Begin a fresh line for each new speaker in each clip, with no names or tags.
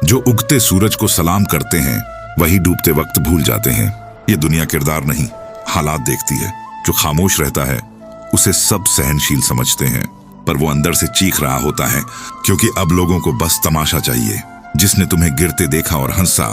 जो उगते सूरज को सलाम करते हैं वही डूबते वक्त भूल जाते हैं। ये दुनिया किरदार नहीं, हालात देखती है। जो खामोश रहता है उसे सब सहनशील समझते हैं, पर वो अंदर से चीख रहा होता है क्योंकि अब लोगों को बस तमाशा चाहिए। जिसने तुम्हें गिरते देखा और हंसा,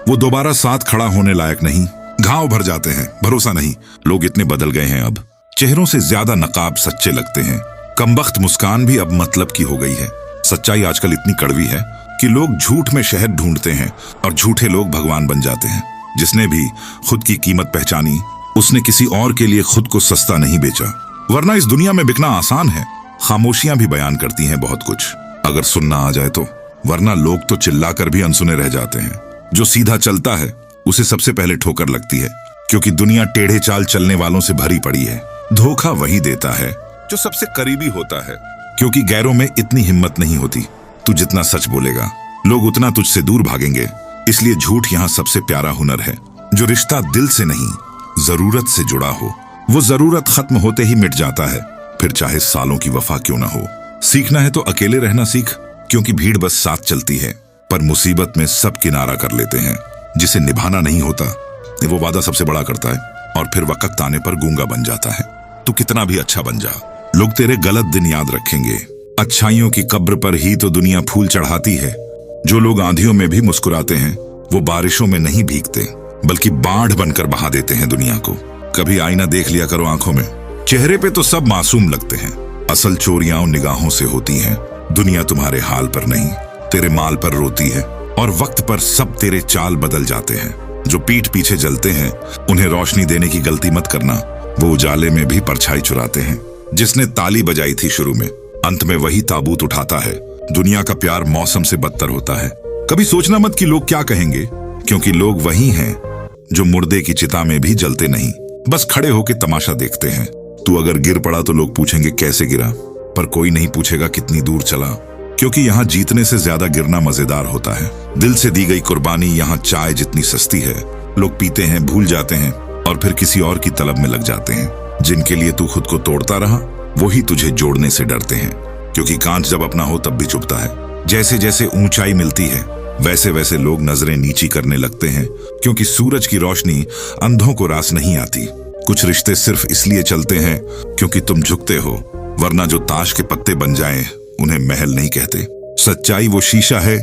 वो दोबारा साथ खड़ा होने लायक नहीं। घाव भर जाते हैं, भरोसा नहीं। लोग इतने बदल गए हैं, अब चेहरों से ज्यादा नकाब सच्चे लगते हैं। कमबख्त मुस्कान भी अब मतलब की हो गई है। सच्चाई आजकल इतनी कड़वी है कि लोग झूठ में शहद ढूंढते हैं और झूठे लोग भगवान बन जाते हैं। जिसने भी खुद की कीमत पहचानी, उसने किसी और के लिए खुद को सस्ता नहीं बेचा। वरना इस दुनिया में बिकना आसान है। खामोशियां भी बयान करती हैं बहुत कुछ, अगर सुनना आ जाए तो। वरना लोग तो चिल्लाकर भी अनसुने रह जाते हैं। जो सीधा चलता है उसे सबसे पहले ठोकर लगती है, क्योंकि दुनिया टेढ़े चाल चलने वालों से भरी पड़ी है। धोखा वही देता है जो सबसे करीबी होता है, क्योंकि गैरों में इतनी हिम्मत नहीं होती। तू जितना सच बोलेगा, लोग उतना तुझसे दूर भागेंगे। इसलिए झूठ यहाँ सबसे प्यारा हुनर है। जो रिश्ता दिल से नहीं, जरूरत से जुड़ा हो, वो जरूरत खत्म होते ही मिट जाता है, फिर चाहे सालों की वफा क्यों ना हो। सीखना है तो अकेले रहना सीख, क्योंकि भीड़ बस साथ चलती है, पर मुसीबत में सब किनारा कर लेते हैं। जिसे निभाना नहीं होता, वो वादा सबसे बड़ा करता है, और फिर वक्त आने पर गूंगा बन जाता है। तू कितना भी अच्छा बन जा, लोग तेरे गलत दिन याद रखेंगे। अच्छाइयों की कब्र पर ही तो दुनिया फूल चढ़ाती है। जो लोग आंधियों में भी मुस्कुराते हैं, वो बारिशों में नहीं भीगते, बल्कि बाढ़ बनकर बहा देते हैं दुनिया को। कभी आईना देख लिया करो आंखों में। चेहरे पे तो सब मासूम लगते हैं, असल चोरियां निगाहों से होती हैं। दुनिया तुम्हारे हाल पर नहीं, तेरे माल पर रोती है, और वक्त पर सब तेरे चाल बदल जाते हैं। जो पीठ पीछे जलते हैं, उन्हें रोशनी देने की गलती मत करना। वो उजाले में भी परछाई चुराते हैं। जिसने ताली बजाई थी शुरू में, अंत में वही ताबूत उठाता है। दुनिया का प्यार मौसम से बदतर होता है। कभी सोचना मत कि लोग क्या कहेंगे, क्योंकि लोग वही हैं जो मुर्दे की चिता में भी जलते नहीं, बस खड़े होके तमाशा देखते हैं। तू अगर गिर पड़ा तो लोग पूछेंगे कैसे गिरा, पर कोई नहीं पूछेगा कितनी दूर चला, क्योंकि यहाँ जीतने से ज्यादा गिरना मजेदार होता है। दिल से दी गई कुर्बानी यहाँ चाय जितनी सस्ती है। लोग पीते हैं, भूल जाते हैं, और फिर किसी और की तलब में लग जाते हैं। जिनके लिए तू खुद को तोड़ता रहा, वही तुझे जोड़ने से डरते हैं, क्योंकि कांच जब अपना हो तब भी चुभता है। जैसे जैसे ऊंचाई मिलती है, वैसे वैसे लोग नजरें नीची करने लगते हैं, क्योंकि सूरज की रोशनी अंधों को रास नहीं आती। कुछ रिश्ते सिर्फ इसलिए चलते हैं क्योंकि तुम झुकते हो, वरना जो ताश के पत्ते बन जाएं, उन्हें महल नहीं कहते। सच्चाई वो शीशा है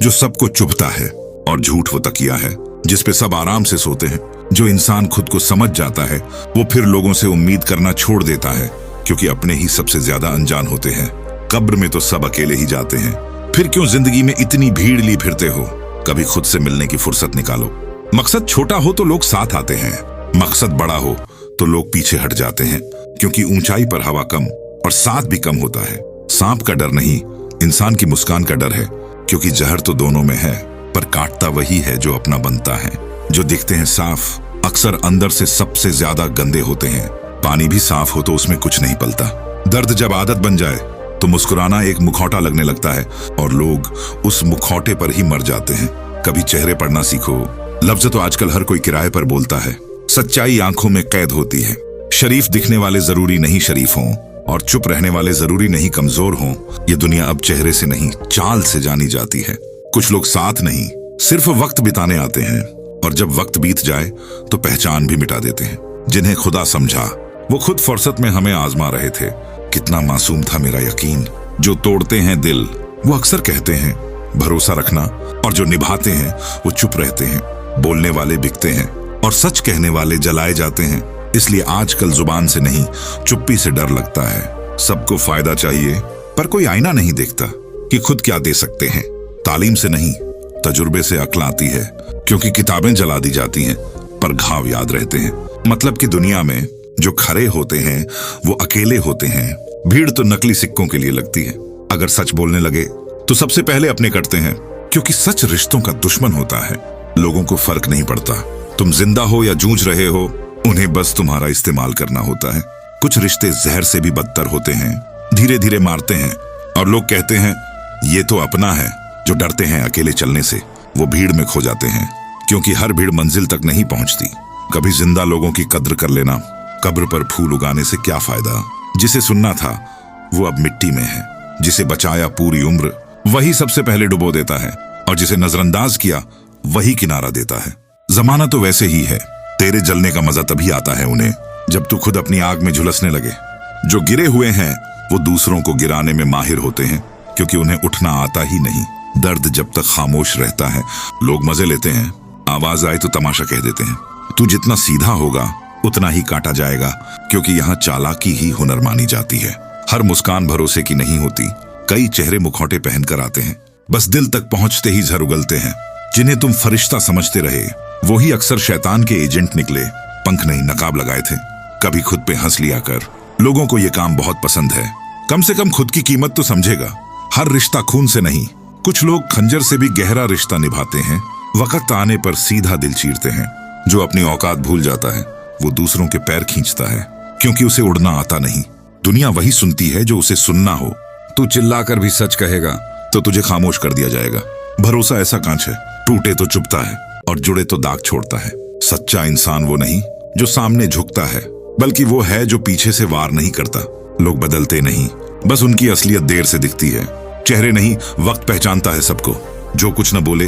जो सबको चुभता है, और झूठ वो तकिया है जिस पे सब आराम से सोते हैं। जो इंसान खुद को समझ जाता है, वो फिर लोगों से उम्मीद करना छोड़ देता है, क्योंकि अपने ही सबसे ज्यादा अनजान होते हैं। कब्र में तो सब अकेले ही जाते हैं, फिर क्यों जिंदगी में इतनी भीड़ ली फिरते हो। कभी खुद से मिलने की फुर्सत निकालो। मकसद छोटा हो तो लोग साथ आते हैं, मकसद बड़ा हो तो लोग पीछे हट जाते हैं, क्योंकि ऊंचाई पर हवा कम और साथ भी कम होता है। सांप का डर नहीं, इंसान की मुस्कान का डर है, क्योंकि जहर तो दोनों में है, पर काटता वही है जो अपना बनता है। जो दिखते हैं साफ, अक्सर अंदर से सबसे ज्यादा गंदे होते हैं। पानी भी साफ हो तो उसमें कुछ नहीं पलता। दर्द जब आदत बन जाए तो मुस्कुराना एक मुखौटा लगने लगता है, और लोग उस मुखौटे पर ही मर जाते हैं। कभी चेहरे पढ़ना सीखो। लफ्ज तो आजकल हर कोई किराए पर बोलता है। सच्चाई आंखों में कैद होती है। शरीफ दिखने वाले जरूरी नहीं शरीफ हों, और चुप रहने वाले जरूरी नहीं कमजोर हों। ये दुनिया अब चेहरे से नहीं, चाल से जानी जाती है। कुछ लोग साथ नहीं, सिर्फ वक्त बिताने आते हैं, और जब वक्त बीत जाए तो पहचान भी मिटा देते हैं। जिन्हें खुदा समझा, वो खुद फुर्सत में हमें आजमा रहे थे। कितना मासूम था मेरा यकीन। जो तोड़ते हैं दिल, वो अक्सर कहते हैं भरोसा रखना, और जो निभाते हैं वो चुप रहते हैं। बोलने वाले बिकते हैं, और सच कहने वाले जलाए जाते हैं। इसलिए आजकल जुबान से नहीं, चुप्पी से डर लगता है। सबको फायदा चाहिए, पर कोई आईना नहीं देखता कि खुद क्या दे सकते हैं। तालीम से नहीं, तजुर्बे से अक्ल आती है, क्योंकि किताबें जला दी जाती हैं, पर घाव याद रहते हैं। मतलब कि दुनिया में जो खरे होते हैं वो अकेले होते हैं। भीड़ तो नकली सिक्कों के लिए लगती है। अगर सच बोलने लगे तो सबसे पहले अपने कटते हैं, क्योंकि सच रिश्तों का दुश्मन होता है। लोगों को फर्क नहीं पड़ता तुम जिंदा हो या जूझ रहे हो, उन्हें बस तुम्हारा इस्तेमाल करना होता है। कुछ रिश्ते जहर से भी बदतर होते हैं, धीरे धीरे मारते हैं, और लोग कहते हैं ये तो अपना है। जो डरते हैं अकेले चलने से, वो भीड़ में खो जाते हैं, क्योंकि हर भीड़ मंजिल तक नहीं पहुंचती। कभी जिंदा लोगों की कद्र कर लेना। कब्र पर फूल उगाने से क्या फायदा। जिसे सुनना था वो अब मिट्टी में है। जिसे बचाया पूरी उम्र, वही सबसे पहले डुबो देता है। और जिसे नजरअंदाज किया वही किनारा देता है। जमाना तो वैसे ही है, तेरे जलने का मजा तभी आता है उन्हें जब तू खुद अपनी आग में झुलसने लगे। जो गिरे हुए हैं वो दूसरों को गिराने में माहिर होते हैं, क्योंकि उन्हें उठना आता ही नहीं। दर्द जब तक खामोश रहता है लोग मजे लेते हैं, आवाज आए तो तमाशा कह देते हैं। तू जितना सीधा होगा उतना ही काटा जाएगा, क्योंकि यहाँ चालाकी ही हुनर मानी जाती है। हर मुस्कान भरोसे की नहीं होती, कई चेहरे मुखौटे पहनकर आते हैं, बस दिल तक पहुंचते ही झर उगलते हैं। जिन्हें तुम फरिश्ता समझते रहे वो ही अक्सर शैतान के एजेंट निकले। पंख नहीं नकाब लगाए थे, कभी खुद पे हंस लिया कर। लोगों को ये काम बहुत पसंद है, कम से कम खुद की कीमत तो समझेगा। हर रिश्ता खून से नहीं, कुछ लोग खंजर से भी गहरा रिश्ता निभाते हैं। वक्त आने पर सीधा दिल चीरते हैं। जो अपनी औकात भूल जाता है वो दूसरों के पैर खींचता है, क्योंकि उसे उड़ना आता नहीं। दुनिया वही सुनती है जो उसे सुनना हो। तू चिल्लाकर भी सच कहेगा तो तुझे खामोश कर दिया जाएगा। भरोसा ऐसा कांच है, टूटे तो चुभता है और जुड़े तो दाग छोड़ता है। सच्चा इंसान वो नहीं जो सामने झुकता है, बल्कि वो है जो पीछे से वार नहीं करता। लोग बदलते नहीं, बस उनकी असलियत देर से दिखती है। चेहरे नहीं, वक्त पहचानता है सबको। जो कुछ न बोले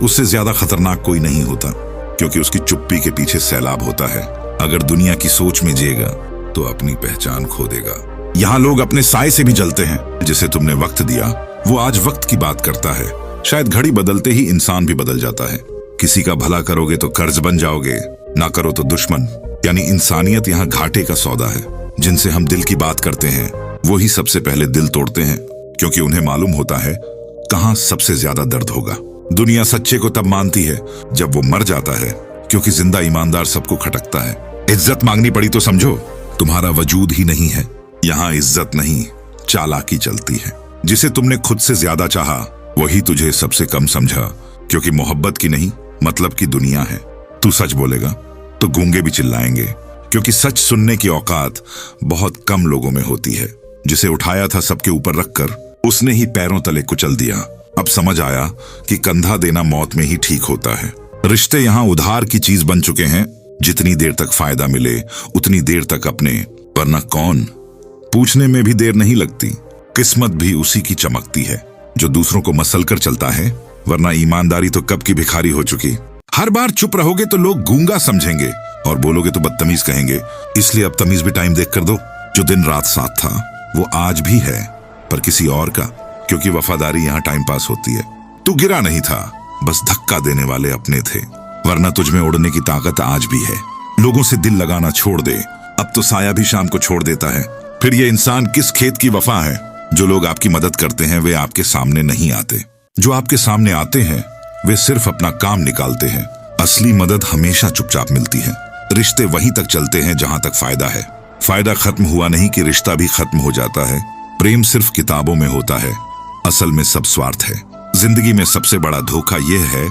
उससे ज्यादा खतरनाक कोई नहीं होता, क्योंकि उसकी चुप्पी के पीछे सैलाब होता है। अगर दुनिया की सोच में जिएगा तो अपनी पहचान खो देगा। यहाँ लोग अपने साए से भी जलते हैं। जिसे तुमने वक्त दिया वो आज वक्त की बात करता है। शायद घड़ी बदलते ही इंसान भी बदल जाता है। किसी का भला करोगे तो कर्ज बन जाओगे, ना करो तो दुश्मन। यानी इंसानियत यहाँ घाटे का सौदा है। जिनसे हम दिल की बात करते हैं वो ही सबसे पहले दिल तोड़ते हैं, क्योंकि उन्हें मालूम होता है कहाँ सबसे ज्यादा दर्द होगा। दुनिया सच्चे को तब मानती है जब वो मर जाता है, क्योंकि जिंदा ईमानदार सबको खटकता है। इज्जत मांगनी पड़ी तो समझो तुम्हारा वजूद ही नहीं है। यहाँ इज्जत नहीं, चालाकी चलती है। जिसे तुमने खुद से ज्यादा चाहा वही तुझे सबसे कम समझा, क्योंकि मोहब्बत की नहीं मतलब की दुनिया है। तू सच बोलेगा तो गूंगे भी चिल्लाएंगे, क्योंकि सच सुनने की औकात बहुत कम लोगों में होती है। जिसे उठाया था सबके ऊपर रखकर उसने ही पैरों तले कुचल दिया। अब समझ आया कि कंधा देना मौत में ही ठीक होता है। रिश्ते यहाँ उधार की चीज बन चुके हैं। जितनी देर तक फायदा मिले उतनी देर तक अपने, वरना कौन। पूछने में भी देर नहीं लगती, किस्मत भी उसी की चमकती है जो दूसरों को मसल कर चलता है, वरना ईमानदारी तो कब की भिखारी हो चुकी। हर बार चुप रहोगे तो लोग गूंगा समझेंगे और बोलोगे तो बदतमीज कहेंगे। इसलिए अब तमीज भी टाइम देख कर दो। जो दिन रात साथ था वो आज भी है, पर किसी और का, क्योंकि वफादारी यहाँ टाइम पास होती है। तू गिरा नहीं था, बस धक्का देने वाले अपने थे, वरना तुझमें उड़ने की ताकत आज भी है। लोगों से दिल लगाना छोड़ दे, अब तो साया भी शाम को छोड़ देता है। फिर ये इंसान किस खेत की वफा है। जो लोग आपकी मदद करते हैं वे आपके सामने नहीं आते, जो आपके सामने आते हैं वे सिर्फ अपना काम निकालते हैं। असली मदद हमेशा चुपचाप मिलती है। रिश्ते वहीं तक चलते हैं जहां तक फायदा है। फायदा खत्म हुआ नहीं कि रिश्ता भी खत्म हो जाता है। प्रेम सिर्फ किताबों में होता है, असल में सब स्वार्थ है। जिंदगी में सबसे बड़ा धोखा यह है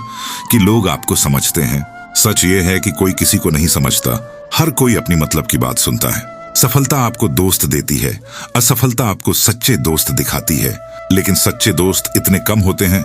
कि लोग आपको समझते हैं। सच ये है कि कोई किसी को नहीं समझता, हर कोई अपनी मतलब की बात सुनता है। सफलता आपको दोस्त देती है, असफलता आपको सच्चे दोस्त दिखाती है। लेकिन सच्चे दोस्त इतने कम होते हैं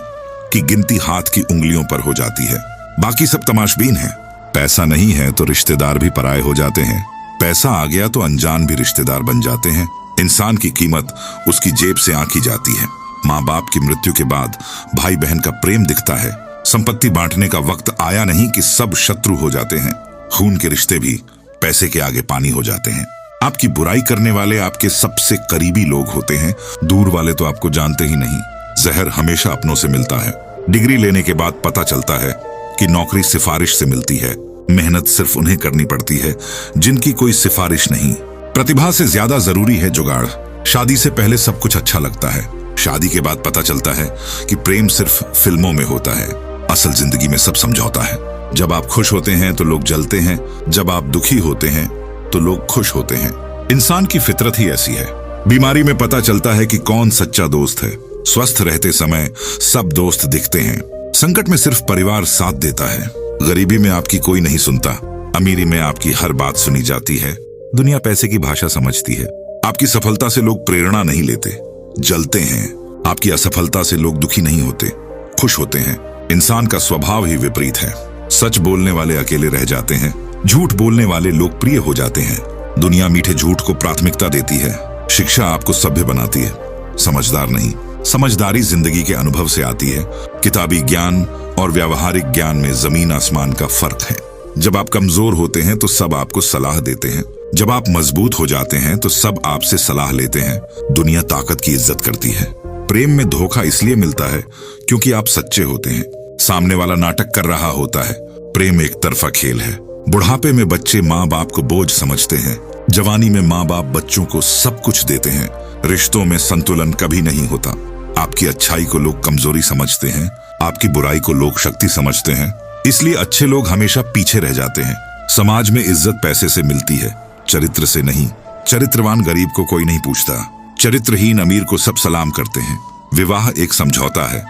कि गिनती हाथ की उंगलियों पर हो जाती है। बाकी सब तमाशबीन है। पैसा नहीं है तो रिश्तेदार भी पराये हो जाते हैं। पैसा आ गया तो अनजान भी रिश्तेदार बन जाते हैं। इंसान की कीमत उसकी जेब से आंकी जाती है। माँ बाप की मृत्यु के बाद भाई बहन का प्रेम दिखता है। संपत्ति बांटने का वक्त आया नहीं कि सब शत्रु हो जाते हैं। खून के रिश्ते भी पैसे के आगे पानी हो जाते हैं। आपकी बुराई करने वाले आपके सबसे करीबी लोग होते हैं, दूर वाले तो आपको जानते ही नहीं। जहर हमेशा अपनों से मिलता है। डिग्री लेने के बाद पता चलता है कि नौकरी सिफारिश से मिलती है। मेहनत सिर्फ उन्हें करनी पड़ती है जिनकी कोई सिफारिश नहीं। प्रतिभा से ज्यादा जरूरी है जुगाड़। शादी से पहले सब कुछ अच्छा लगता है, शादी के बाद पता चलता है कि प्रेम सिर्फ फिल्मों में होता है। असल जिंदगी में सब समझौता है। जब आप खुश होते हैं तो लोग जलते हैं, जब आप दुखी होते हैं तो लोग खुश होते हैं। इंसान की फितरत ही ऐसी है। बीमारी में पता चलता है कि कौन सच्चा दोस्त है। स्वस्थ रहते समय सब दोस्त दिखते हैं। संकट में सिर्फ परिवार साथ देता है। गरीबी में आपकी कोई नहीं सुनता, अमीरी में आपकी हर बात सुनी जाती है। दुनिया पैसे की भाषा समझती है। आपकी सफलता से लोग प्रेरणा नहीं लेते, जलते हैं। आपकी असफलता से लोग दुखी नहीं होते, खुश होते हैं। इंसान का स्वभाव ही विपरीत है। सच बोलने वाले अकेले रह जाते हैं, झूठ बोलने वाले लोकप्रिय हो जाते हैं। दुनिया मीठे झूठ को प्राथमिकता देती है। शिक्षा आपको सभ्य बनाती है, समझदार नहीं। समझदारी जिंदगी के अनुभव से आती है। किताबी ज्ञान और व्यावहारिक ज्ञान में जमीन आसमान का फर्क है। जब आप कमजोर होते हैं तो सब आपको सलाह देते हैं, जब आप मजबूत हो जाते हैं तो सब आपसे सलाह लेते हैं। दुनिया ताकत की इज्जत करती है। प्रेम में धोखा इसलिए मिलता है क्योंकि आप सच्चे होते हैं। सामने वाला नाटक कर रहा होता है। प्रेम एक तरफा खेल है। बुढ़ापे में बच्चे माँ बाप को बोझ समझते हैं। जवानी में माँ बाप बच्चों को सब कुछ देते हैं। रिश्तों में संतुलन कभी नहीं होता। आपकी अच्छाई को लोग कमजोरी समझते हैं, आपकी बुराई को लोग शक्ति समझते हैं। इसलिए अच्छे लोग हमेशा पीछे रह जाते हैं। समाज में इज्जत पैसे से मिलती है, चरित्र से नहीं। चरित्रवान गरीब को कोई नहीं पूछता, चरित्रहीन अमीर को सब सलाम करते हैं। विवाह एक समझौता है,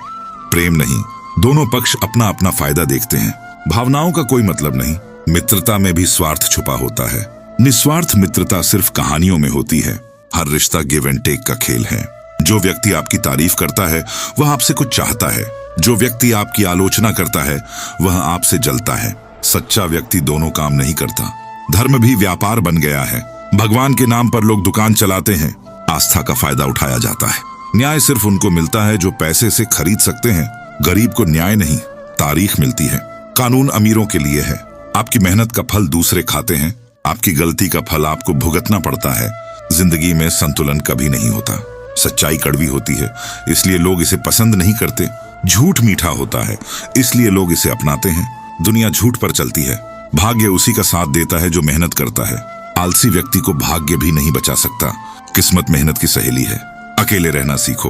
प्रेम नहीं। दोनों पक्ष अपना अपना फायदा देखते हैं। भावनाओं का कोई मतलब नहीं। मित्रता में भी स्वार्थ छुपा होता है। निस्वार्थ मित्रता सिर्फ कहानियों में होती है। हर रिश्ता गिव एंड टेक का खेल है। जो व्यक्ति आपकी तारीफ करता है वह आपसे कुछ चाहता है। जो व्यक्ति आपकी आलोचना करता है वह आपसे जलता है। सच्चा व्यक्ति दोनों काम नहीं करता। धर्म भी व्यापार बन गया है। भगवान के नाम पर लोग दुकान चलाते हैं। आस्था का फायदा उठाया जाता है। न्याय सिर्फ उनको मिलता है जो पैसे से खरीद सकते हैं। गरीब को न्याय नहीं, तारीख मिलती है। कानून अमीरों के लिए है। आपकी मेहनत का फल दूसरे खाते हैं। आपकी गलती का फल आपको भुगतना पड़ता है। जिंदगी में संतुलन कभी नहीं होता। सच्चाई कड़वी होती है, इसलिए लोग इसे पसंद नहीं करते। झूठ मीठा होता है, इसलिए लोग इसे अपनाते हैं। दुनिया झूठ पर चलती है। भाग्य उसी का साथ देता है जो मेहनत करता है। आलसी व्यक्ति को भाग्य भी नहीं बचा सकता। किस्मत मेहनत की सहेली है। अकेले रहना सीखो,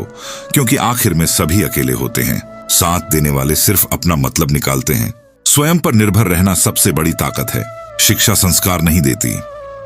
क्योंकि आखिर में सभी अकेले होते हैं। साथ देने वाले सिर्फ अपना मतलब निकालते हैं। स्वयं पर निर्भर रहना सबसे बड़ी ताकत है। शिक्षा संस्कार नहीं देती,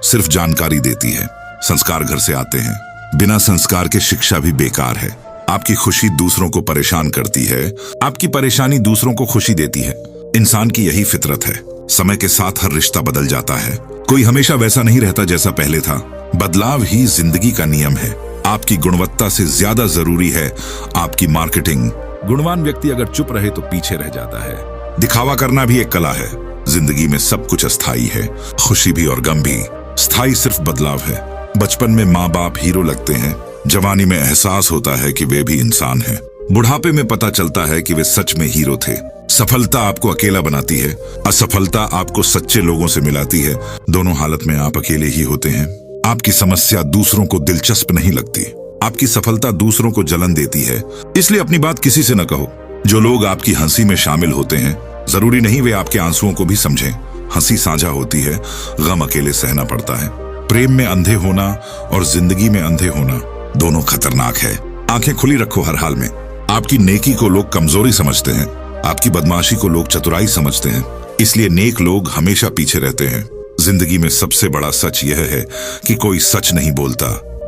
सिर्फ जानकारी देती है। संस्कार घर से आते हैं। बिना संस्कार के शिक्षा भी बेकार है। आपकी खुशी दूसरों को परेशान करती है, आपकी परेशानी दूसरों को खुशी देती है। इंसान की यही फितरत है। समय के साथ हर रिश्ता बदल जाता है। कोई हमेशा वैसा नहीं रहता जैसा पहले था। बदलाव ही जिंदगी का नियम है। आपकी गुणवत्ता से ज्यादा जरूरी है आपकी मार्केटिंग। गुणवान व्यक्ति अगर चुप रहे तो पीछे रह जाता है। दिखावा करना भी एक कला है। जिंदगी में सब कुछ अस्थाई है, खुशी भी और गम भी। स्थायी सिर्फ बदलाव है। बचपन में माँ बाप हीरो लगते हैं। जवानी में एहसास होता है कि वे भी इंसान हैं। बुढ़ापे में पता चलता है कि वे सच में हीरो थे। सफलता आपको अकेला बनाती है, असफलता आपको सच्चे लोगों से मिलाती है। दोनों हालत में आप अकेले ही होते हैं। आपकी समस्या दूसरों को दिलचस्प नहीं लगती। आपकी सफलता दूसरों को जलन देती है। इसलिए अपनी बात किसी से न कहो। जो लोग आपकी हंसी में शामिल होते हैं, जरूरी नहीं वे आपके आंसुओं को भी समझें। हंसी साझा होती है, गम अकेले सहना पड़ता है। प्रेम में अंधे होना और जिंदगी में अंधे होना दोनों खतरनाक है। आंखें खुली रखो हर हाल में। आपकी नेकी को लोग कमजोरी समझते हैं, आपकी बदमाशी को लोग चतुराई समझते हैं। इसलिए नेक लोग हमेशा पीछे रहते हैं। जिंदगी में सबसे बड़ा सच यह है कि कोई सच नहीं बोलता।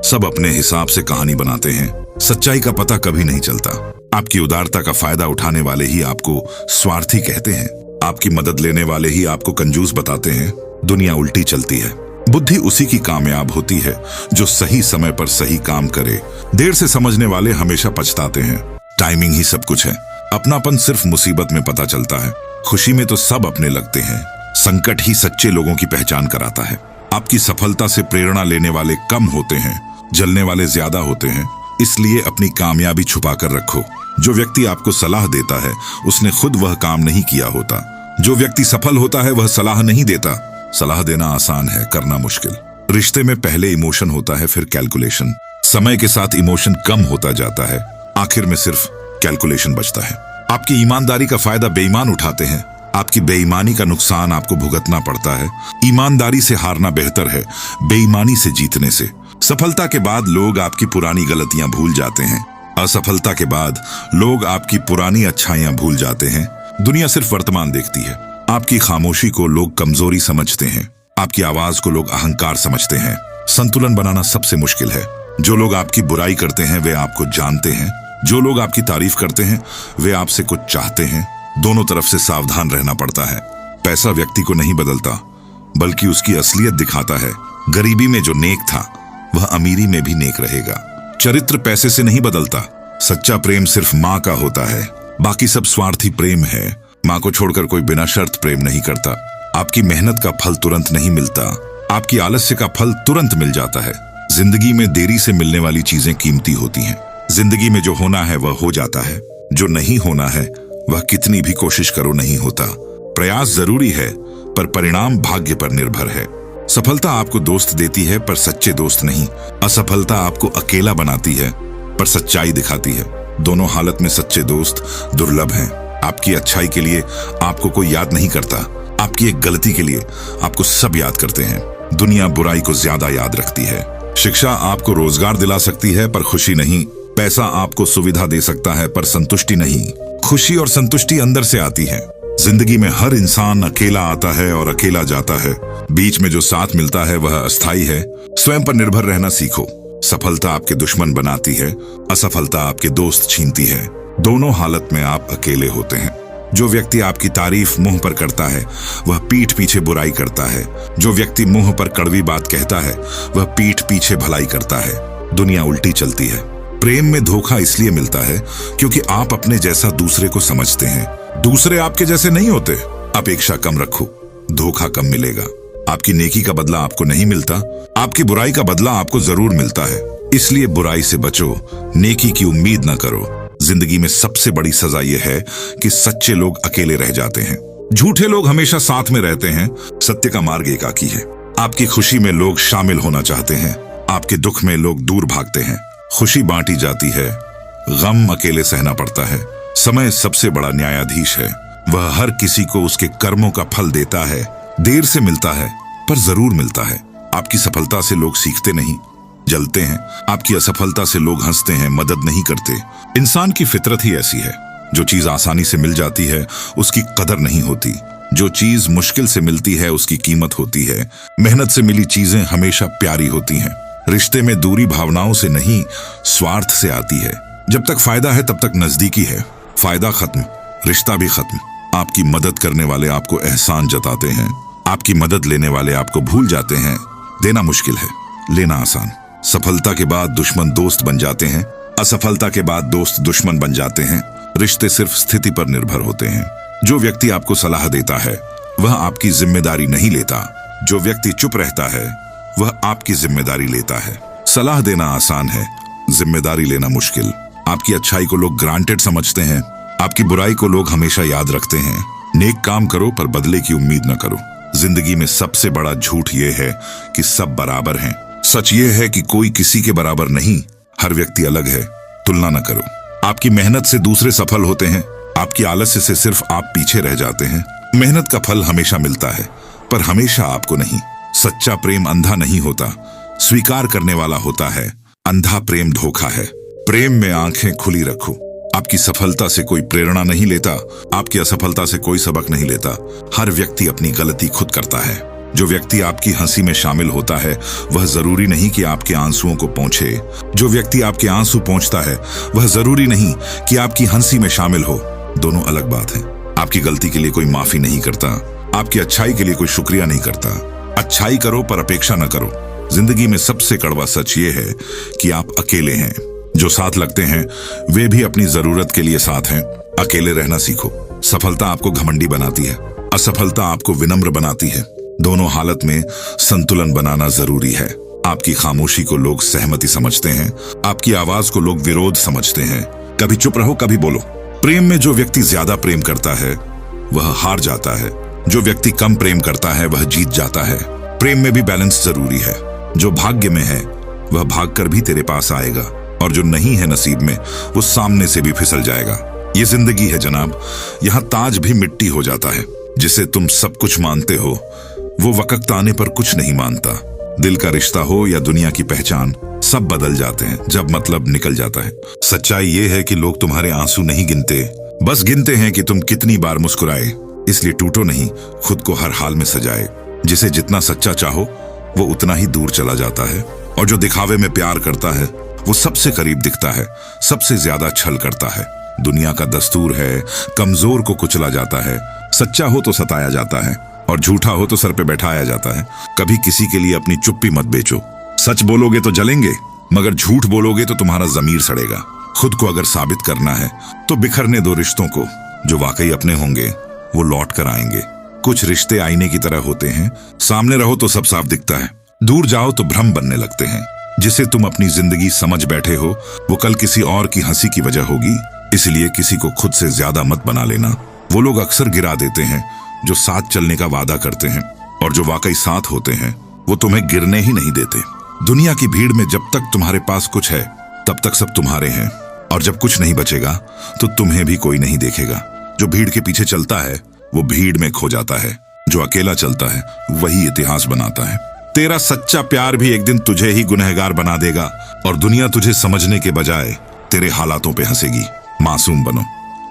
सब अपने हिसाब से कहानी बनाते हैं। सच्चाई का पता कभी नहीं चलता। आपकी उदारता का फायदा उठाने वाले ही आपको स्वार्थी कहते हैं। आपकी मदद लेने वाले ही आपको कंजूस बताते हैं। दुनिया उल्टी चलती है। बुद्धि उसी की कामयाब होती है जो सही समय पर सही काम करे। देर से समझने वाले हमेशा पछताते हैं। टाइमिंग ही सब कुछ है। अपनापन सिर्फ मुसीबत में पता चलता है। खुशी में तो सब अपने लगते हैं। संकट ही सच्चे लोगों की पहचान कराता है। आपकी सफलता से प्रेरणा लेने वाले कम होते हैं, जलने वाले ज्यादा होते हैं। इसलिए अपनी कामयाबी छुपा कर रखो। जो व्यक्ति आपको सलाह देता है उसने खुद वह काम नहीं किया होता। जो व्यक्ति सफल होता है वह सलाह नहीं देता। सलाह देना आसान है, करना मुश्किल। रिश्ते में पहले इमोशन होता है, फिर कैलकुलेशन। समय के साथ इमोशन कम होता जाता है, आखिर में सिर्फ कैलकुलेशन बचता है। आपकी ईमानदारी का फायदा बेईमान उठाते हैं। आपकी बेईमानी का नुकसान आपको भुगतना पड़ता है। ईमानदारी से हारना बेहतर है बेईमानी से जीतने से। सफलता के बाद लोग आपकी पुरानी गलतियां भूल जाते हैं। असफलता के बाद लोग आपकी पुरानी अच्छाइयां भूल जाते हैं। दुनिया सिर्फ वर्तमान देखती है। आपकी खामोशी को लोग कमजोरी समझते हैं। आपकी आवाज को लोग अहंकार समझते हैं। संतुलन बनाना सबसे मुश्किल है। जो लोग आपकी बुराई करते हैं वे आपको जानते हैं। जो लोग आपकी तारीफ करते हैं वे आपसे कुछ चाहते हैं। दोनों तरफ से सावधान रहना पड़ता है। पैसा व्यक्ति को नहीं बदलता, बल्कि उसकी असलियत दिखाता है। गरीबी में जो नेक था वह अमीरी में भी नेक रहेगा। चरित्र पैसे से नहीं बदलता। सच्चा प्रेम सिर्फ माँ का होता है, बाकी सब स्वार्थी प्रेम है। माँ को छोड़कर कोई बिना शर्त प्रेम नहीं करता। आपकी मेहनत का फल तुरंत नहीं मिलता, आपकी आलस्य का फल तुरंत मिल जाता है। जिंदगी में देरी से मिलने वाली चीजें कीमती होती हैं। जिंदगी में जो होना है वह हो जाता है, जो नहीं होना है वह कितनी भी कोशिश करो नहीं होता। प्रयास जरूरी है पर परिणाम भाग्य पर निर्भर है। सफलता आपको दोस्त देती है पर सच्चे दोस्त नहीं। असफलता आपको अकेला बनाती है पर सच्चाई दिखाती है। दोनों हालत में सच्चे दोस्त दुर्लभ हैं। आपकी अच्छाई के लिए आपको कोई याद नहीं करता, आपकी एक गलती के लिए आपको सब याद करते हैं। दुनिया बुराई को ज्यादा याद रखती है। शिक्षा आपको रोजगार दिला सकती है पर खुशी नहीं। पैसा आपको सुविधा दे सकता है पर संतुष्टि नहीं। खुशी और संतुष्टि अंदर से आती है। जिंदगी में हर इंसान अकेला आता है और अकेला जाता है। बीच में जो साथ मिलता है वह अस्थायी है। स्वयं पर निर्भर रहना सीखो। सफलता आपके दुश्मन बनाती है, असफलता आपके दोस्त छीनती है। दोनों हालत में आप अकेले होते हैं। जो व्यक्ति आपकी तारीफ मुंह पर करता है वह पीठ पीछे बुराई करता है। जो व्यक्ति मुंह पर कड़वी बात कहता है वह पीठ पीछे भलाई करता है। दुनिया उल्टी चलती है। प्रेम में धोखा इसलिए मिलता है क्योंकि आप अपने जैसा दूसरे को समझते हैं। दूसरे आपके जैसे नहीं होते। अपेक्षा कम रखो, धोखा कम मिलेगा। आपकी नेकी का बदला आपको नहीं मिलता, आपकी बुराई का बदला आपको जरूर मिलता है। इसलिए बुराई से बचो, नेकी की उम्मीद न करो। जिंदगी में सबसे बड़ी सजा यह है कि सच्चे लोग अकेले रह जाते हैं। झूठे लोग हमेशा साथ में रहते हैं। सत्य का मार्ग एकाकी है। आपकी खुशी में लोग शामिल होना चाहते हैं, आपके दुख में लोग दूर भागते हैं। खुशी बांटी जाती है, गम अकेले सहना पड़ता है। समय सबसे बड़ा न्यायाधीश है। वह हर किसी को उसके कर्मों का फल देता है। देर से मिलता है पर जरूर मिलता है। आपकी सफलता से लोग सीखते नहीं, जलते हैं। आपकी असफलता से लोग हंसते हैं, मदद नहीं करते। इंसान की फितरत ही ऐसी है। जो चीज आसानी से मिल जाती है उसकी कदर नहीं होती। जो चीज मुश्किल से मिलती है उसकी कीमत होती है। मेहनत से मिली चीजें हमेशा प्यारी होती हैं। रिश्ते में दूरी भावनाओं से नहीं, स्वार्थ से आती है। जब तक फायदा है तब तक नजदीकी है। फायदा खत्म, रिश्ता भी खत्म। आपकी मदद करने वाले आपको एहसान जताते हैं, आपकी मदद लेने वाले आपको भूल जाते हैं। देना मुश्किल है, लेना आसान। सफलता के बाद दुश्मन दोस्त बन जाते हैं, असफलता के बाद दोस्त दुश्मन बन जाते हैं। रिश्ते सिर्फ स्थिति पर निर्भर होते हैं। जो व्यक्ति आपको सलाह देता है वह आपकी जिम्मेदारी नहीं लेता। जो व्यक्ति चुप रहता है वह आपकी जिम्मेदारी लेता है। सलाह देना आसान है, जिम्मेदारी लेना मुश्किल। आपकी अच्छाई को लोग ग्रांटेड समझते हैं, आपकी बुराई को लोग हमेशा याद रखते हैं। नेक काम करो पर बदले की उम्मीद न करो। जिंदगी में सबसे बड़ा झूठ यह है कि सब बराबर हैं। सच यह है कि कोई किसी के बराबर नहीं, हर व्यक्ति अलग है। तुलना न करो। आपकी मेहनत से दूसरे सफल होते हैं, आपकी आलस्य से सिर्फ आप पीछे रह जाते हैं। मेहनत का फल हमेशा मिलता है पर हमेशा आपको नहीं। सच्चा प्रेम अंधा नहीं होता, स्वीकार करने वाला होता है। अंधा प्रेम धोखा है। प्रेम में आंखें खुली रखो। आपकी सफलता से कोई प्रेरणा नहीं लेता, आपकी असफलता से कोई सबक नहीं लेता। हर व्यक्ति अपनी गलती खुद करता है। जो व्यक्ति आपकी हंसी में शामिल होता है वह जरूरी नहीं कि आपके आंसुओं को पोंछे। जो व्यक्ति आपके आंसू पोंछता है वह जरूरी नहीं कि आपकी हंसी में शामिल हो। दोनों अलग बात है। आपकी गलती के लिए कोई माफी नहीं करता, आपकी अच्छाई के लिए कोई शुक्रिया नहीं करता। अच्छाई करो पर अपेक्षा न करो। जिंदगी में सबसे कड़वा सच ये है कि आप अकेले हैं। जो साथ लगते हैं वे भी अपनी जरूरत के लिए साथ हैं। अकेले रहना सीखो। सफलता आपको घमंडी बनाती है, असफलता आपको विनम्र बनाती है। दोनों हालत में संतुलन बनाना जरूरी है। आपकी खामोशी को लोग सहमति समझते हैं, आपकी आवाज को लोग विरोध समझते हैं। कभी चुप रहो, कभी बोलो। प्रेम में जो व्यक्ति ज्यादा प्रेम करता है वह हार जाता है। जो व्यक्ति कम प्रेम करता है वह जीत जाता है। प्रेम में भी बैलेंस जरूरी है। जो भाग्य में है वह भागकर भी तेरे पास आएगा और जो नहीं है नसीब में वो सामने से भी फिसल जाएगा। ये जिंदगी है जनाब, यहाँ ताज भी मिट्टी हो जाता है। जिसे तुम सब कुछ मानते हो वो वक्त आने पर कुछ नहीं मानता। दिल का रिश्ता हो या दुनिया की पहचान, सब बदल जाते हैं जब मतलब निकल जाता है। सच्चाई ये है कि लोग तुम्हारे आंसू नहीं गिनते, बस गिनते हैं कि तुम कितनी बार मुस्कुराए। इसलिए टूटो नहीं, खुद को हर हाल में सजाए। जिसे जितना सच्चा चाहो वो उतना ही दूर चला जाता है और जो दिखावे में प्यार करता है वो सबसे करीब दिखता है, सबसे ज्यादा छल करता है। दुनिया का दस्तूर है, कमजोर को कुचला जाता है। सच्चा हो तो सताया जाता है और झूठा हो तो सर पे बैठाया जाता है। कभी किसी के लिए अपनी चुप्पी मत बेचो। सच बोलोगे तो जलेंगे, मगर झूठ बोलोगे तो तुम्हारा जमीर सड़ेगा। खुद को अगर साबित करना है तो बिखरने दो रिश्तों को। जो वाकई अपने होंगे वो लौट कर आएंगे। कुछ रिश्ते आईने की तरह होते हैं, सामने रहो तो सब साफ दिखता है, दूर जाओ तो भ्रम बनने लगते हैं। जिसे तुम अपनी जिंदगी समझ बैठे हो वो कल किसी और की हंसी की वजह होगी। इसलिए किसी को खुद से ज्यादा मत बना लेना। वो लोग अक्सर गिरा देते हैं जो साथ चलने का वादा करते हैं, और जो वाकई साथ होते हैं वो तुम्हें गिरने ही नहीं देते। दुनिया की भीड़ में जब तक तुम्हारे पास कुछ है तब तक सब तुम्हारे हैं, और जब कुछ नहीं बचेगा तो तुम्हें भी कोई नहीं देखेगा। जो भीड़ के पीछे चलता है वो भीड़ में खो जाता है, जो अकेला चलता है वही इतिहास बनाता है। तेरा सच्चा प्यार भी एक दिन तुझे ही गुनहगार बना देगा, और दुनिया तुझे समझने के बजाय तेरे हालातों पे हंसेगी। मासूम बनो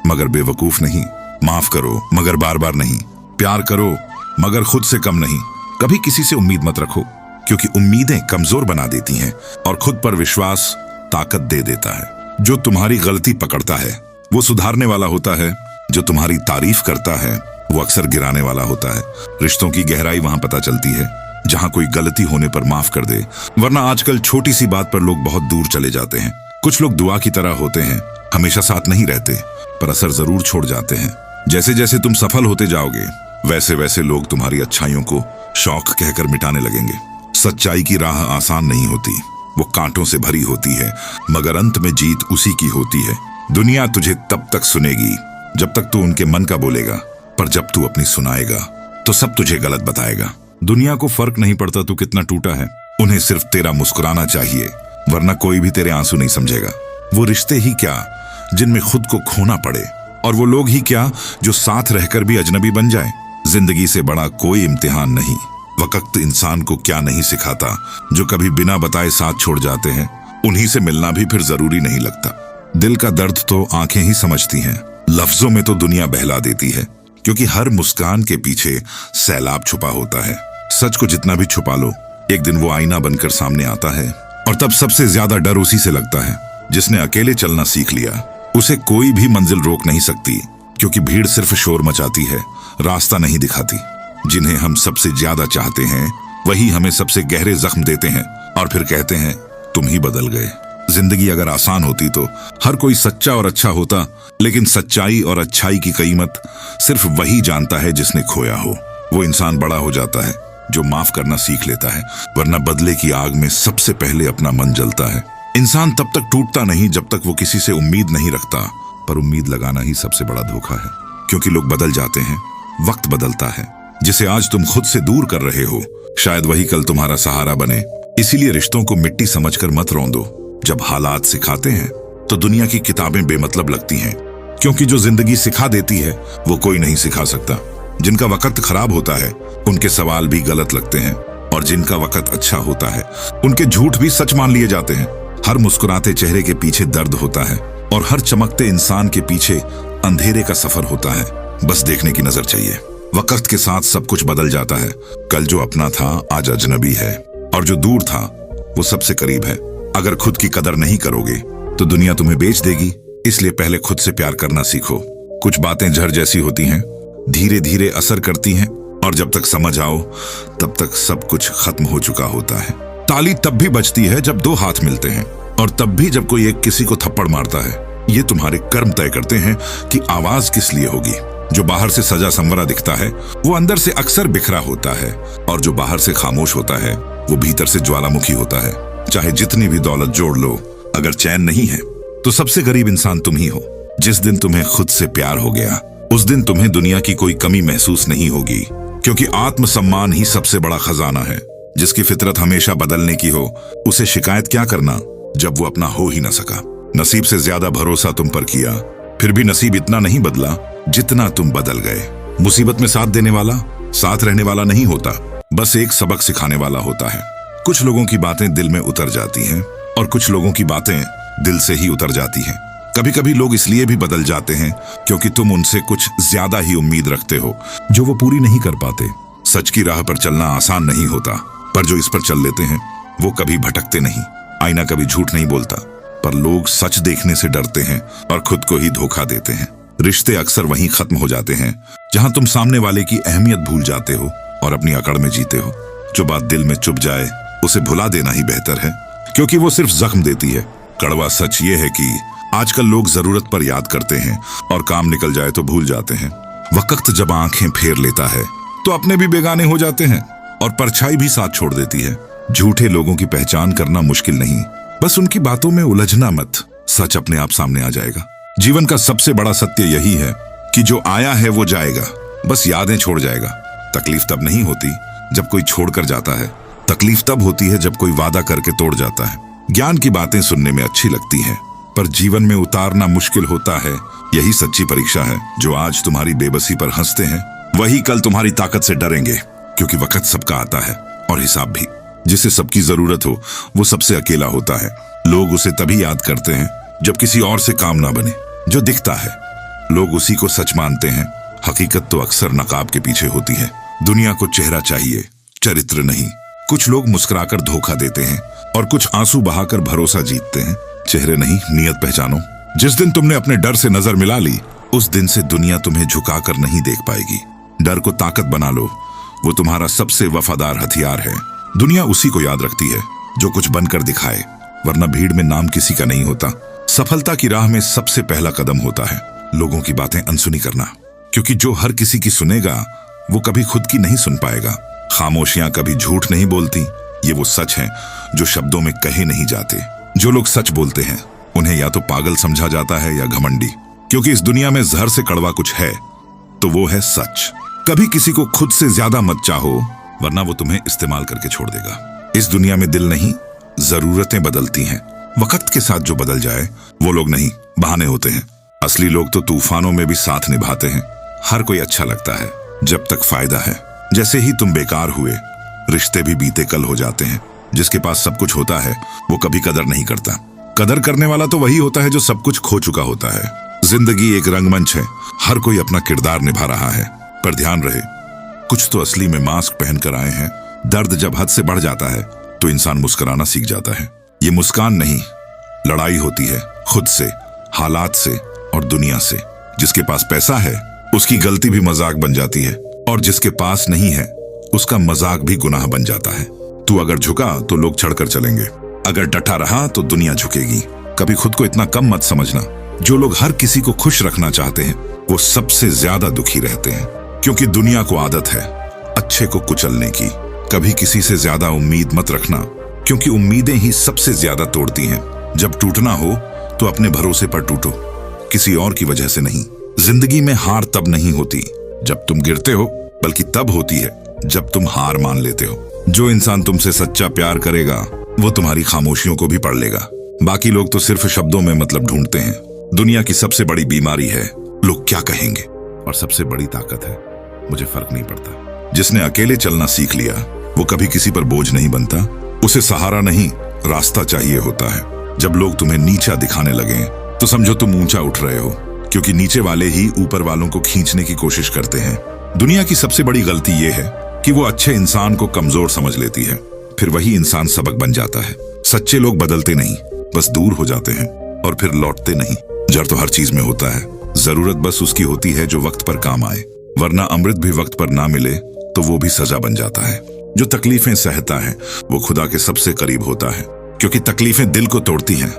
मगर बेवकूफ नहीं, माफ करो मगर बार बार नहीं, प्यार करो मगर खुद से कम नहीं। कभी किसी से उम्मीद मत रखो, क्योंकि उम्मीदें कमजोर बना देती हैं, और खुद पर विश्वास ताकत दे देता है। जो तुम्हारी गलती पकड़ता है वो सुधारने वाला होता है, जो तुम्हारी तारीफ करता है वो अक्सर गिराने वाला होता है। रिश्तों की गहराई वहां पता चलती है जहां कोई गलती होने पर माफ कर दे, वरना आजकल छोटी सी बात पर लोग बहुत दूर चले जाते हैं। कुछ लोग दुआ की तरह होते हैं, हमेशा साथ नहीं रहते पर असर जरूर छोड़ जाते हैं। जैसे जैसे तुम सफल होते जाओगे वैसे वैसे लोग तुम्हारी अच्छाइयों को शौक कहकर मिटाने लगेंगे। सच्चाई की राह आसान नहीं होती, वो कांटों से भरी होती है, मगर अंत में जीत उसी की होती है। दुनिया तुझे तब तक सुनेगी जब तक तू उनके मन का बोलेगा, पर जब तू अपनी सुनाएगा तो सब तुझे गलत बताएगा। दुनिया को फर्क नहीं पड़ता तू कितना टूटा है, उन्हें सिर्फ तेरा मुस्कुराना चाहिए, वरना कोई भी तेरे आंसू नहीं समझेगा। वो रिश्ते ही क्या जिनमें खुद को खोना पड़े, और वो लोग ही क्या जो साथ रहकर भी अजनबी बन जाए। जिंदगी से बड़ा कोई इम्तिहान नहीं। वक्त इंसान को क्या नहीं सिखाता, जो कभी बिना बताए साथ छोड़ जाते हैं उन्हीं से मिलना भी फिर जरूरी नहीं लगता। दिल का दर्द तो आंखें ही समझती हैं, लफ्जों में तो दुनिया बहला देती है, क्योंकि हर मुस्कान के पीछे सैलाब छुपा होता है। सच को जितना भी छुपा लो एक दिन वो आईना बनकर सामने आता है, और तब सबसे ज्यादा डर उसी से लगता है जिसने अकेले चलना सीख लिया। उसे कोई भी मंजिल रोक नहीं सकती, क्योंकि भीड़ सिर्फ शोर मचाती है, रास्ता नहीं दिखाती। जिन्हें हम सबसे ज्यादा चाहते हैं वही हमें सबसे गहरे जख्म देते हैं, और फिर कहते हैं तुम ही बदल गए। जिंदगी अगर आसान होती तो हर कोई सच्चा और अच्छा होता, लेकिन सच्चाई और अच्छाई की कीमत सिर्फ वही जानता है जिसने खोया हो। वो इंसान बड़ा हो जाता है जो माफ करना सीख लेता है, वरना बदले की आग में सबसे पहले अपना मन जलता है। इंसान तब तक टूटता नहीं जब तक वो किसी से उम्मीद नहीं रखता, पर उम्मीद लगाना ही सबसे बड़ा धोखा है, क्योंकि लोग बदल जाते हैं, वक्त बदलता है। जिसे आज तुम खुद से दूर कर रहे हो शायद वही कल तुम्हारा सहारा बने। इसीलिए रिश्तों को मिट्टी समझकर मत रौंदो। जब हालात सिखाते हैं तो दुनिया की किताबें बेमतलब लगती हैं, क्योंकि जो जिंदगी सिखा देती है वो कोई नहीं सिखा सकता। जिनका वक्त खराब होता है उनके सवाल भी गलत लगते हैं, और जिनका वक्त अच्छा होता है उनके झूठ भी सच मान लिए जाते हैं। हर मुस्कुराते चेहरे के पीछे दर्द होता है, और हर चमकते इंसान के पीछे अंधेरे का सफर होता है। बस देखने की नजर चाहिए। वक्त के साथ सब कुछ बदल जाता है। कल जो अपना था आज अजनबी है, और जो दूर था वो सबसे करीब है। अगर खुद की कदर नहीं करोगे तो दुनिया तुम्हें बेच देगी। इसलिए पहले खुद से प्यार करना सीखो। कुछ बातें झड़ जैसी होती हैं, धीरे धीरे असर करती हैं, और जब तक समझ आओ तब तक सब कुछ खत्म हो चुका होता है। ताली तब भी बजती है जब दो हाथ मिलते हैं, और तब भी जब कोई एक किसी को थप्पड़ मारता है। ये तुम्हारे कर्म तय करते हैं कि आवाज किस लिए होगी। जो बाहर से सजा संवरा दिखता है वो अंदर से अक्सर बिखरा होता है, और जो बाहर से खामोश होता है वो भीतर से ज्वालामुखी होता है। चाहे जितनी भी दौलत जोड़ लो, अगर चैन नहीं है तो सबसे गरीब इंसान तुम ही हो। जिस दिन तुम्हें खुद से प्यार हो गया उस दिन तुम्हें दुनिया की कोई कमी महसूस नहीं होगी, क्योंकि आत्मसम्मान ही सबसे बड़ा खजाना है। जिसकी फितरत हमेशा बदलने की हो उसे शिकायत क्या करना जब वो अपना हो ही ना सका। नसीब से ज्यादा भरोसा तुम पर किया, फिर भी नसीब इतना नहीं बदला जितना तुम बदल गए। मुसीबत में साथ देने वाला साथ रहने वाला नहीं होता, बस एक सबक सिखाने वाला होता है। कुछ लोगों की बातें दिल में उतर जाती हैं, और कुछ लोगों की बातें दिल से ही उतर जाती हैं। कभी कभी लोग इसलिए भी बदल जाते हैं क्योंकि तुम उनसे कुछ ज्यादा ही उम्मीद रखते हो जो वो पूरी नहीं कर पाते। सच की राह पर चलना आसान नहीं होता, पर जो इस पर चल लेते हैं वो कभी भटकते नहीं। आईना कभी झूठ नहीं बोलता, पर लोग सच देखने से डरते हैं और खुद को ही धोखा देते हैं। रिश्ते अक्सर वहीं खत्म हो जाते हैं जहां तुम सामने वाले की अहमियत भूल जाते हो और अपनी अकड़ में जीते हो। जो बात दिल में चुभ जाए उसे भुला देना ही बेहतर है, क्योंकि वो सिर्फ जख्म देती है। कड़वा सच ये है कि आजकल लोग जरूरत पर याद करते हैं और काम निकल जाए तो भूल जाते हैं। वक्त जब आंखें फेर लेता है तो अपने भी बेगाने हो जाते हैं और परछाई भी साथ छोड़ देती है। झूठे लोगों की पहचान करना मुश्किल नहीं, बस उनकी बातों में उलझना मत, सच अपने आप सामने आ जाएगा। जीवन का सबसे बड़ा सत्य यही है कि जो आया है वो जाएगा, बस यादें छोड़ जाएगा। तकलीफ तब नहीं होती जब कोई छोड़कर जाता है, तकलीफ तब होती है जब कोई वादा करके तोड़ जाता है। ज्ञान की बातें सुनने में अच्छी लगती हैं, पर जीवन में उतारना मुश्किल होता है। यही सच्ची परीक्षा है। जो आज तुम्हारी बेबसी पर हंसते हैं वही कल तुम्हारी ताकत से डरेंगे, क्योंकि वक्त सबका आता है और हिसाब भी। जिसे सबकी जरूरत हो वो सबसे अकेला होता है। लोग उसे तभी याद करते हैं जब किसी और से काम ना बने। जो दिखता है लोग उसी को सच मानते हैं, हकीकत तो अक्सर नकाब के पीछे होती है। दुनिया को चेहरा चाहिए, चरित्र नहीं। कुछ लोग मुस्कुराकर धोखा देते हैं और कुछ आंसू बहाकर भरोसा जीतते हैं। चेहरे नहीं, नियत पहचानो। जिस दिन तुमने अपने डर से नजर मिला ली, उस दिन से दुनिया तुम्हें झुकाकर नहीं देख पाएगी। डर को ताकत बना लो, वो तुम्हारा सबसे वफादार हथियार है। दुनिया उसी को याद रखती है जो कुछ बनकर दिखाए, वरना भीड़ में नाम किसी का नहीं होता। सफलता की राह में सबसे पहला कदम होता है लोगों की बातें अनसुनी करना, क्योंकि जो हर किसी की सुनेगा वो कभी खुद की नहीं सुन पाएगा। खामोशियां कभी झूठ नहीं बोलती, ये वो सच है जो शब्दों में कहे नहीं जाते। जो लोग सच बोलते हैं उन्हें या तो पागल समझा जाता है या घमंडी, क्योंकि इस दुनिया में जहर से कड़वा कुछ है तो वो है सच। कभी किसी को खुद से ज्यादा मत चाहो, वरना वो तुम्हें इस्तेमाल करके छोड़ देगा। इस दुनिया में दिल नहीं, जरूरतें बदलती हैं। वक्त के साथ जो बदल जाए वो लोग नहीं, बहाने होते हैं। असली लोग तो तूफानों में भी साथ निभाते हैं। हर कोई अच्छा लगता है जब तक फायदा है। जैसे ही तुम बेकार हुए, रिश्ते भी बीते कल हो जाते हैं। जिसके पास सब कुछ होता है वो कभी कदर नहीं करता। कदर करने वाला तो वही होता है जो सब कुछ खो चुका होता है। जिंदगी एक रंगमंच है, हर कोई अपना किरदार निभा रहा है, पर ध्यान रहे कुछ तो असली में मास्क पहनकर आए हैं। दर्द जब हद से बढ़ जाता है तो इंसान मुस्कुराना सीख जाता है। ये मुस्कान नहीं, लड़ाई होती है खुद से, हालात से और दुनिया से। जिसके पास पैसा है उसकी गलती भी मजाक बन जाती है, और जिसके पास नहीं है उसका मजाक भी गुनाह बन जाता है। तू अगर झुका तो लोग चढ़कर चलेंगे, अगर डटा रहा तो दुनिया झुकेगी। कभी खुद को इतना कम मत समझना। जो लोग हर किसी को खुश रखना चाहते हैं वो सबसे ज्यादा दुखी रहते हैं, क्योंकि दुनिया को आदत है अच्छे को कुचलने की। कभी किसी से ज्यादा उम्मीद मत रखना, क्योंकि उम्मीदें ही सबसे ज्यादा तोड़ती हैं। जब टूटना हो तो अपने भरोसे पर टूटो, किसी और की वजह से नहीं। जिंदगी में हार तब नहीं होती जब तुम गिरते हो, बल्कि तब होती है जब तुम हार मान लेते हो। जो इंसान तुमसे सच्चा प्यार करेगा वो तुम्हारी खामोशियों को भी पढ़ लेगा। बाकी लोग तो सिर्फ शब्दों में मतलब ढूंढते हैं। दुनिया की सबसे बड़ी बीमारी है लोग क्या कहेंगे, और सबसे बड़ी ताकत है मुझे फर्क नहीं पड़ता। जिसने अकेले चलना सीख लिया वो कभी किसी पर बोझ नहीं बनता। उसे सहारा नहीं, रास्ता चाहिए होता है। जब लोग तुम्हें नीचा दिखाने लगे तो समझो तुम ऊंचा उठ रहे हो, क्योंकि नीचे वाले ही ऊपर वालों को खींचने की कोशिश करते हैं। दुनिया की सबसे बड़ी गलती यह है कि वो अच्छे इंसान को कमजोर समझ लेती है, फिर वही इंसान सबक बन जाता है। सच्चे लोग बदलते नहीं, बस दूर हो जाते हैं और फिर लौटते नहीं। जड़ तो हर चीज में होता है, जरूरत बस उसकी होती है जो वक्त पर काम आए, वरना अमृत भी वक्त पर ना मिले तो वो भी सजा बन जाता है। जो तकलीफें सहता है वो खुदा के सबसे करीब होता है, क्योंकि तकलीफें दिल को तोड़ती हैं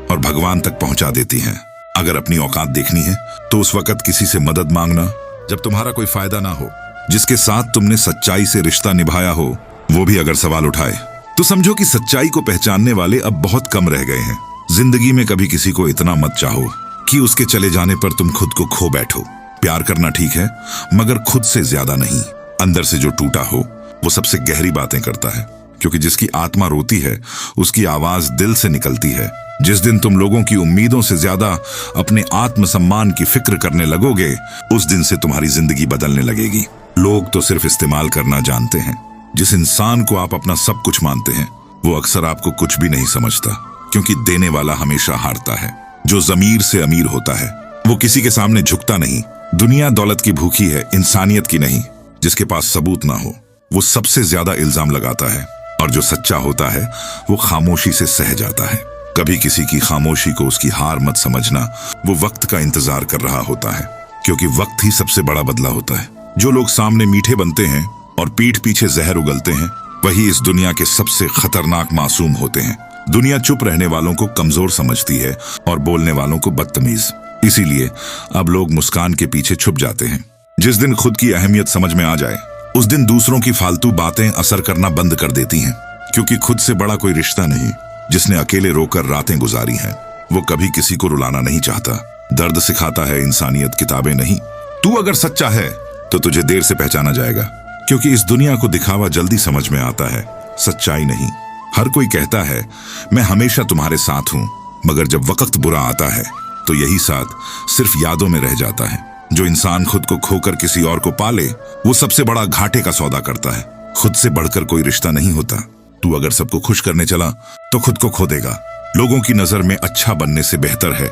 और भगवान तक पहुंचा देती हैं। अगर अपनी औकात देखनी है तो उस वक्त किसी से मदद मांगना जब तुम्हारा कोई फायदा ना हो। जिसके साथ तुमने सच्चाई से रिश्ता निभाया हो वो भी अगर सवाल उठाए तो समझो कि सच्चाई को पहचानने वाले अब बहुत कम रह गए हैं। जिंदगी में कभी किसी को इतना मत चाहो कि उसके चले जाने पर तुम खुद को खो बैठो। प्यार करना ठीक है, मगर खुद से ज्यादा नहीं। अंदर से जो टूटा हो वो सबसे गहरी बातें करता है, क्योंकि जिसकी आत्मा रोती है उसकी आवाज दिल से निकलती है। जिस दिन तुम लोगों की उम्मीदों से ज्यादा अपने आत्मसम्मान की फिक्र करने लगोगे, उस दिन से तुम्हारी जिंदगी बदलने लगेगी। लोग तो सिर्फ इस्तेमाल करना जानते हैं। जिस इंसान को आप अपना सब कुछ मानते हैं वो अक्सर आपको कुछ भी नहीं समझता, क्योंकि देने वाला हमेशा हारता है। जो जमीर से अमीर होता है वो किसी के सामने झुकता नहीं। दुनिया दौलत की भूखी है, इंसानियत की नहीं। जिसके पास सबूत ना हो वो सबसे ज्यादा इल्जाम लगाता है, और जो सच्चा होता है वो खामोशी से सह जाता है। कभी किसी की खामोशी को उसकी हार मत समझना, वो वक्त का इंतजार कर रहा होता है, क्योंकि वक्त ही सबसे बड़ा बदला होता है। जो लोग सामने मीठे बनते हैं और पीठ पीछे जहर उगलते हैं वही इस दुनिया के सबसे खतरनाक मासूम होते हैं। दुनिया चुप रहने वालों को कमजोर समझती है और बोलने वालों को बदतमीज। इसीलिए अब लोग मुस्कान के पीछे छुप जाते हैं। जिस दिन खुद की अहमियत समझ में आ जाए उस दिन दूसरों की फालतू बातें असर करना बंद कर देती हैं। क्योंकि खुद से बड़ा कोई रिश्ता नहीं। जिसने अकेले रोकर रातें गुजारी हैं, वो कभी किसी को रुलाना नहीं चाहता। दर्द सिखाता है इंसानियत, किताबें नहीं। तू अगर सच्चा है तो तुझे देर से पहचाना जाएगा, क्योंकि इस दुनिया को दिखावा जल्दी समझ में आता है, सच्चाई नहीं। हर कोई कहता है मैं हमेशा तुम्हारे साथ हूं, मगर जब वक्त बुरा आता है तो यही साथ सिर्फ यादों में रह जाता है। जो इंसान खुद को खोकर किसी और को पाले, वो सबसे बड़ा घाटे का सौदा करता है। खुद से बढ़कर कोई रिश्ता नहीं होता। तू अगर सबको खुश करने चला तो खुद को खो देगा। लोगों की नजर में अच्छा बनने से बेहतर है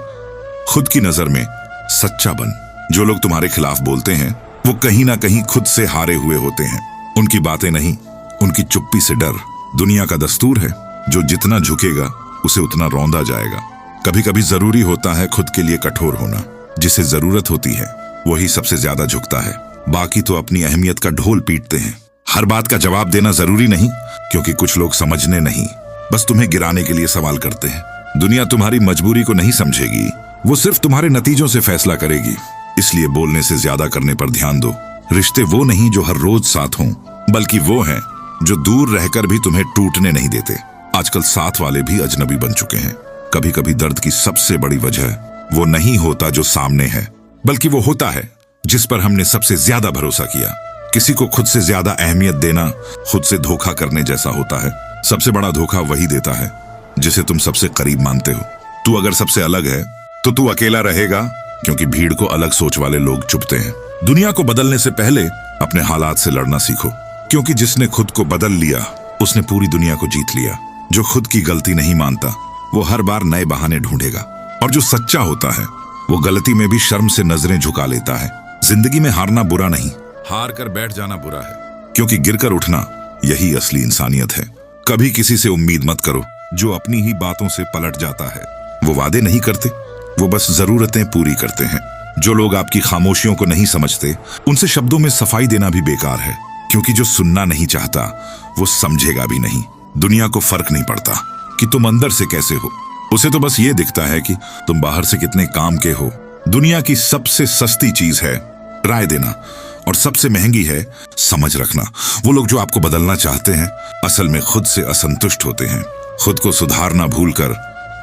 खुद की नजर में सच्चा बन। जो लोग तुम्हारे खिलाफ बोलते हैं, वो कहीं ना कहीं खुद से हारे हुए होते हैं। उनकी बातें नहीं, उनकी चुप्पी से डर। दुनिया का दस्तूर है, जो जितना झुकेगा उसे उतना रौंदा जाएगा। कभी कभी जरूरी होता है खुद के लिए कठोर होना। जिसे जरूरत होती है वही सबसे ज्यादा झुकता है। बाकी तो अपनी अहमियत का ढोल पीटते हैं। हर बात का जवाब देना जरूरी नहीं, क्योंकि कुछ लोग समझने नहीं, बस तुम्हें गिराने के लिए सवाल करते हैं। दुनिया तुम्हारी मजबूरी को नहीं समझेगी, वो सिर्फ तुम्हारे नतीजों से फैसला करेगी। इसलिए बोलने से ज्यादा करने पर ध्यान दो। रिश्ते वो नहीं जो हर रोज साथ हों, बल्कि वो हैं जो दूर रहकर भी तुम्हें टूटने नहीं देते। आजकल साथ वाले भी अजनबी बन चुके हैं। कभी कभी दर्द की सबसे बड़ी वजह वो नहीं होता जो सामने है, बल्कि वो होता है जिस पर हमने सबसे ज्यादा भरोसा किया। किसी को खुद से ज्यादा अहमियत देना खुद से धोखा करने जैसा होता है। सबसे बड़ा धोखा वही देता है जिसे तुम सबसे करीब मानते हो। तू अगर सबसे अलग है तो तू अकेला रहेगा, क्योंकि भीड़ को अलग सोच वाले लोग चुभते हैं। दुनिया को बदलने से पहले अपने हालात से लड़ना सीखो, क्योंकि जिसने खुद को बदल लिया उसने पूरी दुनिया को जीत लिया। जो खुद की गलती नहीं मानता वो हर बार नए बहाने ढूंढेगा, और जो सच्चा होता है वो गलती में भी शर्म से नजरें झुका लेता है। जिंदगी में हारना बुरा नहीं, हार कर बैठ जाना बुरा है, क्योंकि गिरकर उठना यही असली इंसानियत है। कभी किसी से उम्मीद मत करो जो अपनी ही बातों से पलट जाता है। वो वादे नहीं करते, वो बस जरूरतें पूरी करते हैं। जो लोग आपकी खामोशियों को नहीं समझते, उनसे शब्दों में सफाई देना भी बेकार है, क्योंकि जो सुनना नहीं चाहता वो समझेगा भी नहीं। दुनिया को फर्क नहीं पड़ता कि तुम अंदर से कैसे हो, उसे तो बस ये दिखता है कि तुम बाहर से कितने काम के हो। दुनिया की सबसे सस्ती चीज है राय देना, और सबसे महंगी है समझ रखना। वो लोग जो आपको बदलना चाहते हैं असल में खुद से असंतुष्ट होते हैं। खुद को सुधारना भूलकर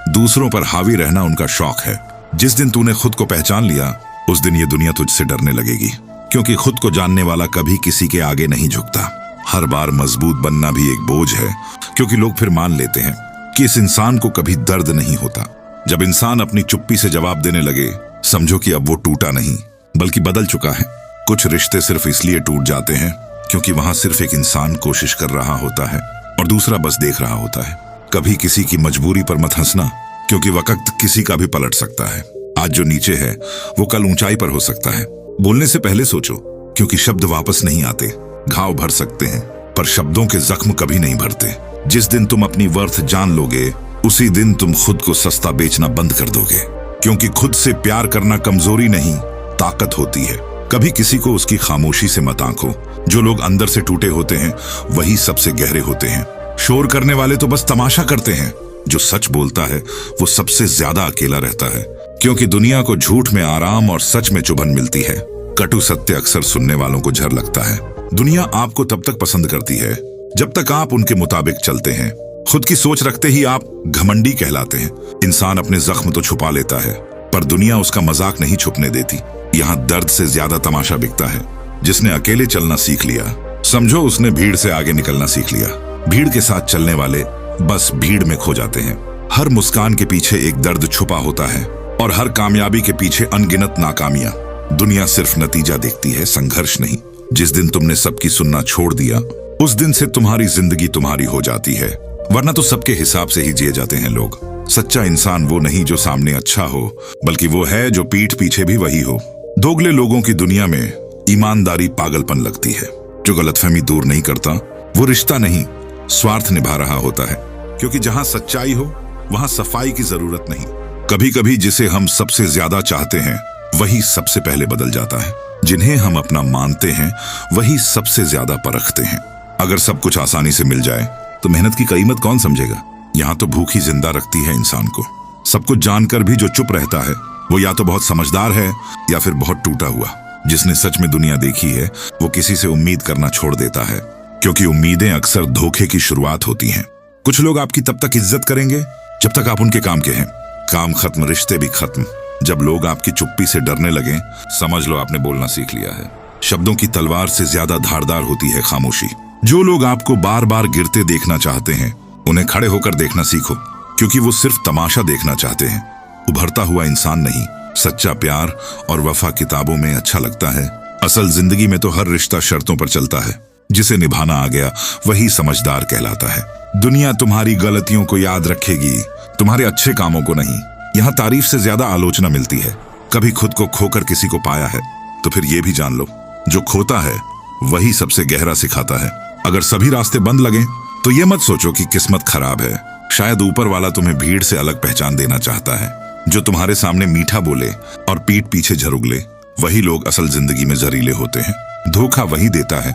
दूसरों पर हावी रहना उनका शौक है। जिस दिन तूने खुद को पहचान लिया, उस दिन ये दुनिया तुझसे डरने लगेगी, क्योंकि खुद को जानने वाला कभी किसी के आगे नहीं झुकता। हर बार मजबूत बनना भी एक बोझ है, क्योंकि लोग फिर मान लेते हैं कि इस इंसान को कभी दर्द नहीं होता। जब इंसान अपनी चुप्पी से जवाब देने लगे, समझो कि अब वो टूटा नहीं बल्कि बदल चुका है। कुछ रिश्ते सिर्फ इसलिए टूट जाते हैं क्योंकि वहां सिर्फ एक इंसान कोशिश कर रहा होता है और दूसरा बस देख रहा होता है। कभी किसी की मजबूरी पर मत हंसना, क्योंकि वक्त किसी का भी पलट सकता है। आज जो नीचे है वो कल ऊंचाई पर हो सकता है। बोलने से पहले सोचो, क्योंकि शब्द वापस नहीं आते। घाव भर सकते हैं पर शब्दों के जख्म कभी नहीं भरते। जिस दिन तुम अपनी वर्थ जान लोगे, उसी दिन तुम खुद को सस्ता बेचना बंद कर दोगे, क्योंकि खुद से प्यार करना कमजोरी नहीं ताकत होती है। कभी किसी को उसकी खामोशी से मत आंको। जो लोग अंदर से टूटे होते हैं वही सबसे गहरे होते हैं। शोर करने वाले तो बस तमाशा करते हैं। जो सच बोलता है वो सबसे ज्यादा अकेला रहता है, क्योंकि दुनिया को झूठ में आराम और सच में चुभन मिलती है। कटु सत्य अक्सर सुनने वालों को झर लगता है। दुनिया आपको तब तक पसंद करती है जब तक आप उनके मुताबिक चलते हैं। खुद की सोच रखते ही आप घमंडी कहलाते हैं। इंसान अपने जख्म तो छुपा लेता है, पर दुनिया उसका मजाक नहीं छुपने देती। यहाँ दर्द से ज्यादा तमाशा बिकता है। जिसने अकेले चलना सीख लिया, समझो उसने भीड़ से आगे निकलना सीख लिया। भीड़ के साथ चलने वाले बस भीड़ में खो जाते हैं। हर मुस्कान के पीछे एक दर्द छुपा होता है, और हर कामयाबी के पीछे अनगिनत नाकामियां। दुनिया सिर्फ नतीजा देखती है, संघर्ष नहीं। जिस दिन तुमने सबकी सुनना छोड़ दिया, उस दिन से तुम्हारी जिंदगी तुम्हारी हो जाती है, वरना तो सबके हिसाब से ही जिए जाते हैं लोग। सच्चा इंसान वो नहीं जो सामने अच्छा हो, बल्कि वो है जो पीठ पीछे भी वही हो। दोगले लोगों की दुनिया में ईमानदारी पागलपन लगती है। जो गलतफहमी दूर नहीं करता वो रिश्ता नहीं, स्वार्थ निभा रहा होता है, क्योंकि जहां सच्चाई हो वहां सफाई की जरूरत नहीं। कभी कभी जिसे हम सबसे ज्यादा चाहते हैं वही सबसे पहले बदल जाता है। जिन्हें हम अपना मानते हैं वही सबसे ज्यादा परखते हैं। अगर सब कुछ आसानी से मिल जाए तो मेहनत की कीमत कौन समझेगा। यहाँ तो भूख ही जिंदा रखती है इंसान को। सब कुछ जानकर भी जो चुप रहता है वो या तो बहुत समझदार है या फिर बहुत टूटा हुआ। जिसने सच में दुनिया देखी है वो किसी से उम्मीद करना छोड़ देता है, क्योंकि उम्मीदें अक्सर धोखे की शुरुआत होती हैं। कुछ लोग आपकी तब तक इज्जत करेंगे जब तक आप उनके काम के हैं। काम खत्म, रिश्ते भी खत्म। जब लोग आपकी चुप्पी से डरने लगे, समझ लो आपने बोलना सीख लिया है। शब्दों की तलवार से ज्यादा धारदार होती है खामोशी। जो लोग आपको बार बार गिरते देखना चाहते हैं, उन्हें खड़े होकर देखना सीखो, क्योंकि वो सिर्फ तमाशा देखना चाहते हैं, उभरता हुआ इंसान नहीं। सच्चा प्यार और वफा किताबों में अच्छा लगता है, असल जिंदगी में तो हर रिश्ता शर्तों पर चलता है। जिसे निभाना आ गया वही समझदार कहलाता है। दुनिया तुम्हारी गलतियों को याद रखेगी, तुम्हारे अच्छे कामों को नहीं। यहाँ तारीफ से ज्यादा आलोचना मिलती है। कभी खुद को खोकर किसी को पाया है तो फिर ये भी जान लो, जो खोता है वही सबसे गहरा सिखाता है। अगर सभी रास्ते बंद लगे तो ये मत सोचो कि किस्मत खराब है। शायद ऊपर वाला तुम्हें भीड़ से अलग पहचान देना चाहता है। जो तुम्हारे सामने मीठा बोले और पीठ पीछे झरुगले, वही लोग असल जिंदगी में जहरीले होते हैं। धोखा वही देता है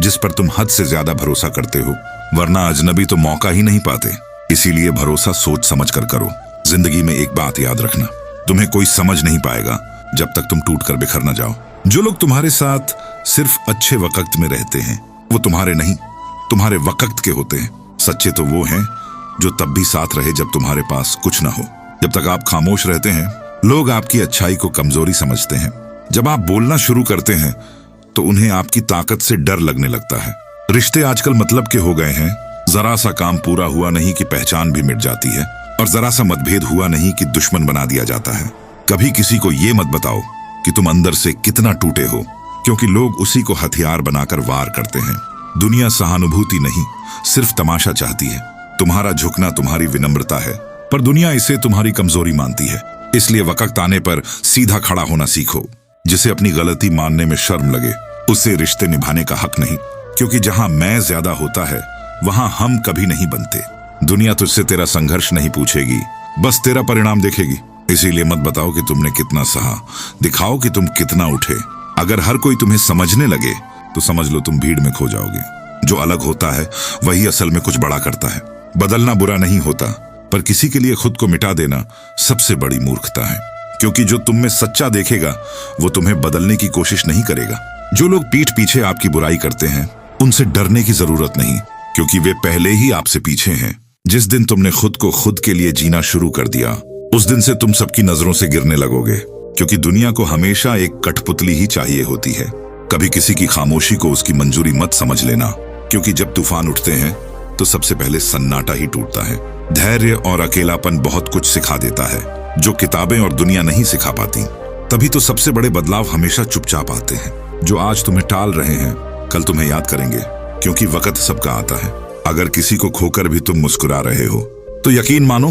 जिस पर तुम हद से ज्यादा भरोसा करते हो, वरना अजनबी तो मौका ही नहीं पाते। इसीलिए भरोसा सोच समझ कर करो। जिंदगी में एक बात याद रखना, तुम्हें कोई समझ नहीं पाएगा जब तक तुम टूट कर बिखर न जाओ। जो लोग तुम्हारे साथ सिर्फ अच्छे वक्त में रहते हैं, वो तुम्हारे नहीं, तुम्हारे वक्त के होते हैं। सच्चे तो वो हैं जो तब भी साथ रहे जब तुम्हारे पास कुछ ना हो। जब तक आप खामोश रहते हैं, लोग आपकी अच्छाई को कमजोरी समझते हैं। जब आप बोलना शुरू करते हैं तो उन्हें आपकी ताकत से डर लगने लगता है। रिश्ते आजकल मतलब के हो गए हैं। जरा सा काम पूरा हुआ नहीं कि पहचान भी मिट जाती है, और जरा सा मतभेद हुआ नहीं कि दुश्मन बना दिया जाता है। कभी किसी को ये मत बताओ कि तुम अंदर से कितना टूटे हो, क्योंकि लोग उसी को हथियार बनाकर वार करते हैं। दुनिया सहानुभूति नहीं, सिर्फ तमाशा चाहती है। तुम्हारा झुकना तुम्हारी विनम्रता है, पर दुनिया इसे तुम्हारी कमजोरी मानती है। इसलिए वक्त आने पर सीधा खड़ा होना सीखो। जिसे अपनी गलती मानने में शर्म लगे, उससे रिश्ते निभाने का हक नहीं, क्योंकि जहां मैं ज्यादा होता है वहां हम कभी नहीं बनते। दुनिया तुझसे तेरा संघर्ष नहीं पूछेगी, बस तेरा परिणाम देखेगी। इसीलिए मत बताओ कि तुमने कितना सहा, दिखाओ कि तुम कितना उठे। अगर हर कोई तुम्हें समझने लगे तो समझ लो तुम भीड़ में खो जाओगे। जो अलग होता है वही असल में कुछ बड़ा करता है। बदलना बुरा नहीं होता, पर किसी के लिए खुद को मिटा देना सबसे बड़ी मूर्खता है, क्योंकि जो तुम में सच्चा देखेगा वो तुम्हें बदलने की कोशिश नहीं करेगा। जो लोग पीठ पीछे आपकी बुराई करते हैं, उनसे डरने की जरूरत नहीं, क्योंकि वे पहले ही आपसे पीछे हैं। जिस दिन तुमने खुद को खुद के लिए जीना शुरू कर दिया, उस दिन से तुम सबकी नजरों से गिरने लगोगे, क्योंकि दुनिया को हमेशा एक कठपुतली ही चाहिए होती है। कभी किसी की खामोशी को उसकी मंजूरी मत समझ लेना, क्योंकि जब तूफान उठते हैं तो सबसे पहले सन्नाटा ही टूटता है। धैर्य और अकेलापन बहुत कुछ सिखा देता है, जो किताबें और दुनिया नहीं सिखा पाती। तभी तो सबसे बड़े बदलाव हमेशा चुपचाप आते हैं। जो आज तुम्हें टाल रहे हैं, कल तुम्हें याद करेंगे, क्योंकि वक्त सबका आता है। अगर किसी को खोकर भी तुम मुस्कुरा रहे हो तो यकीन मानो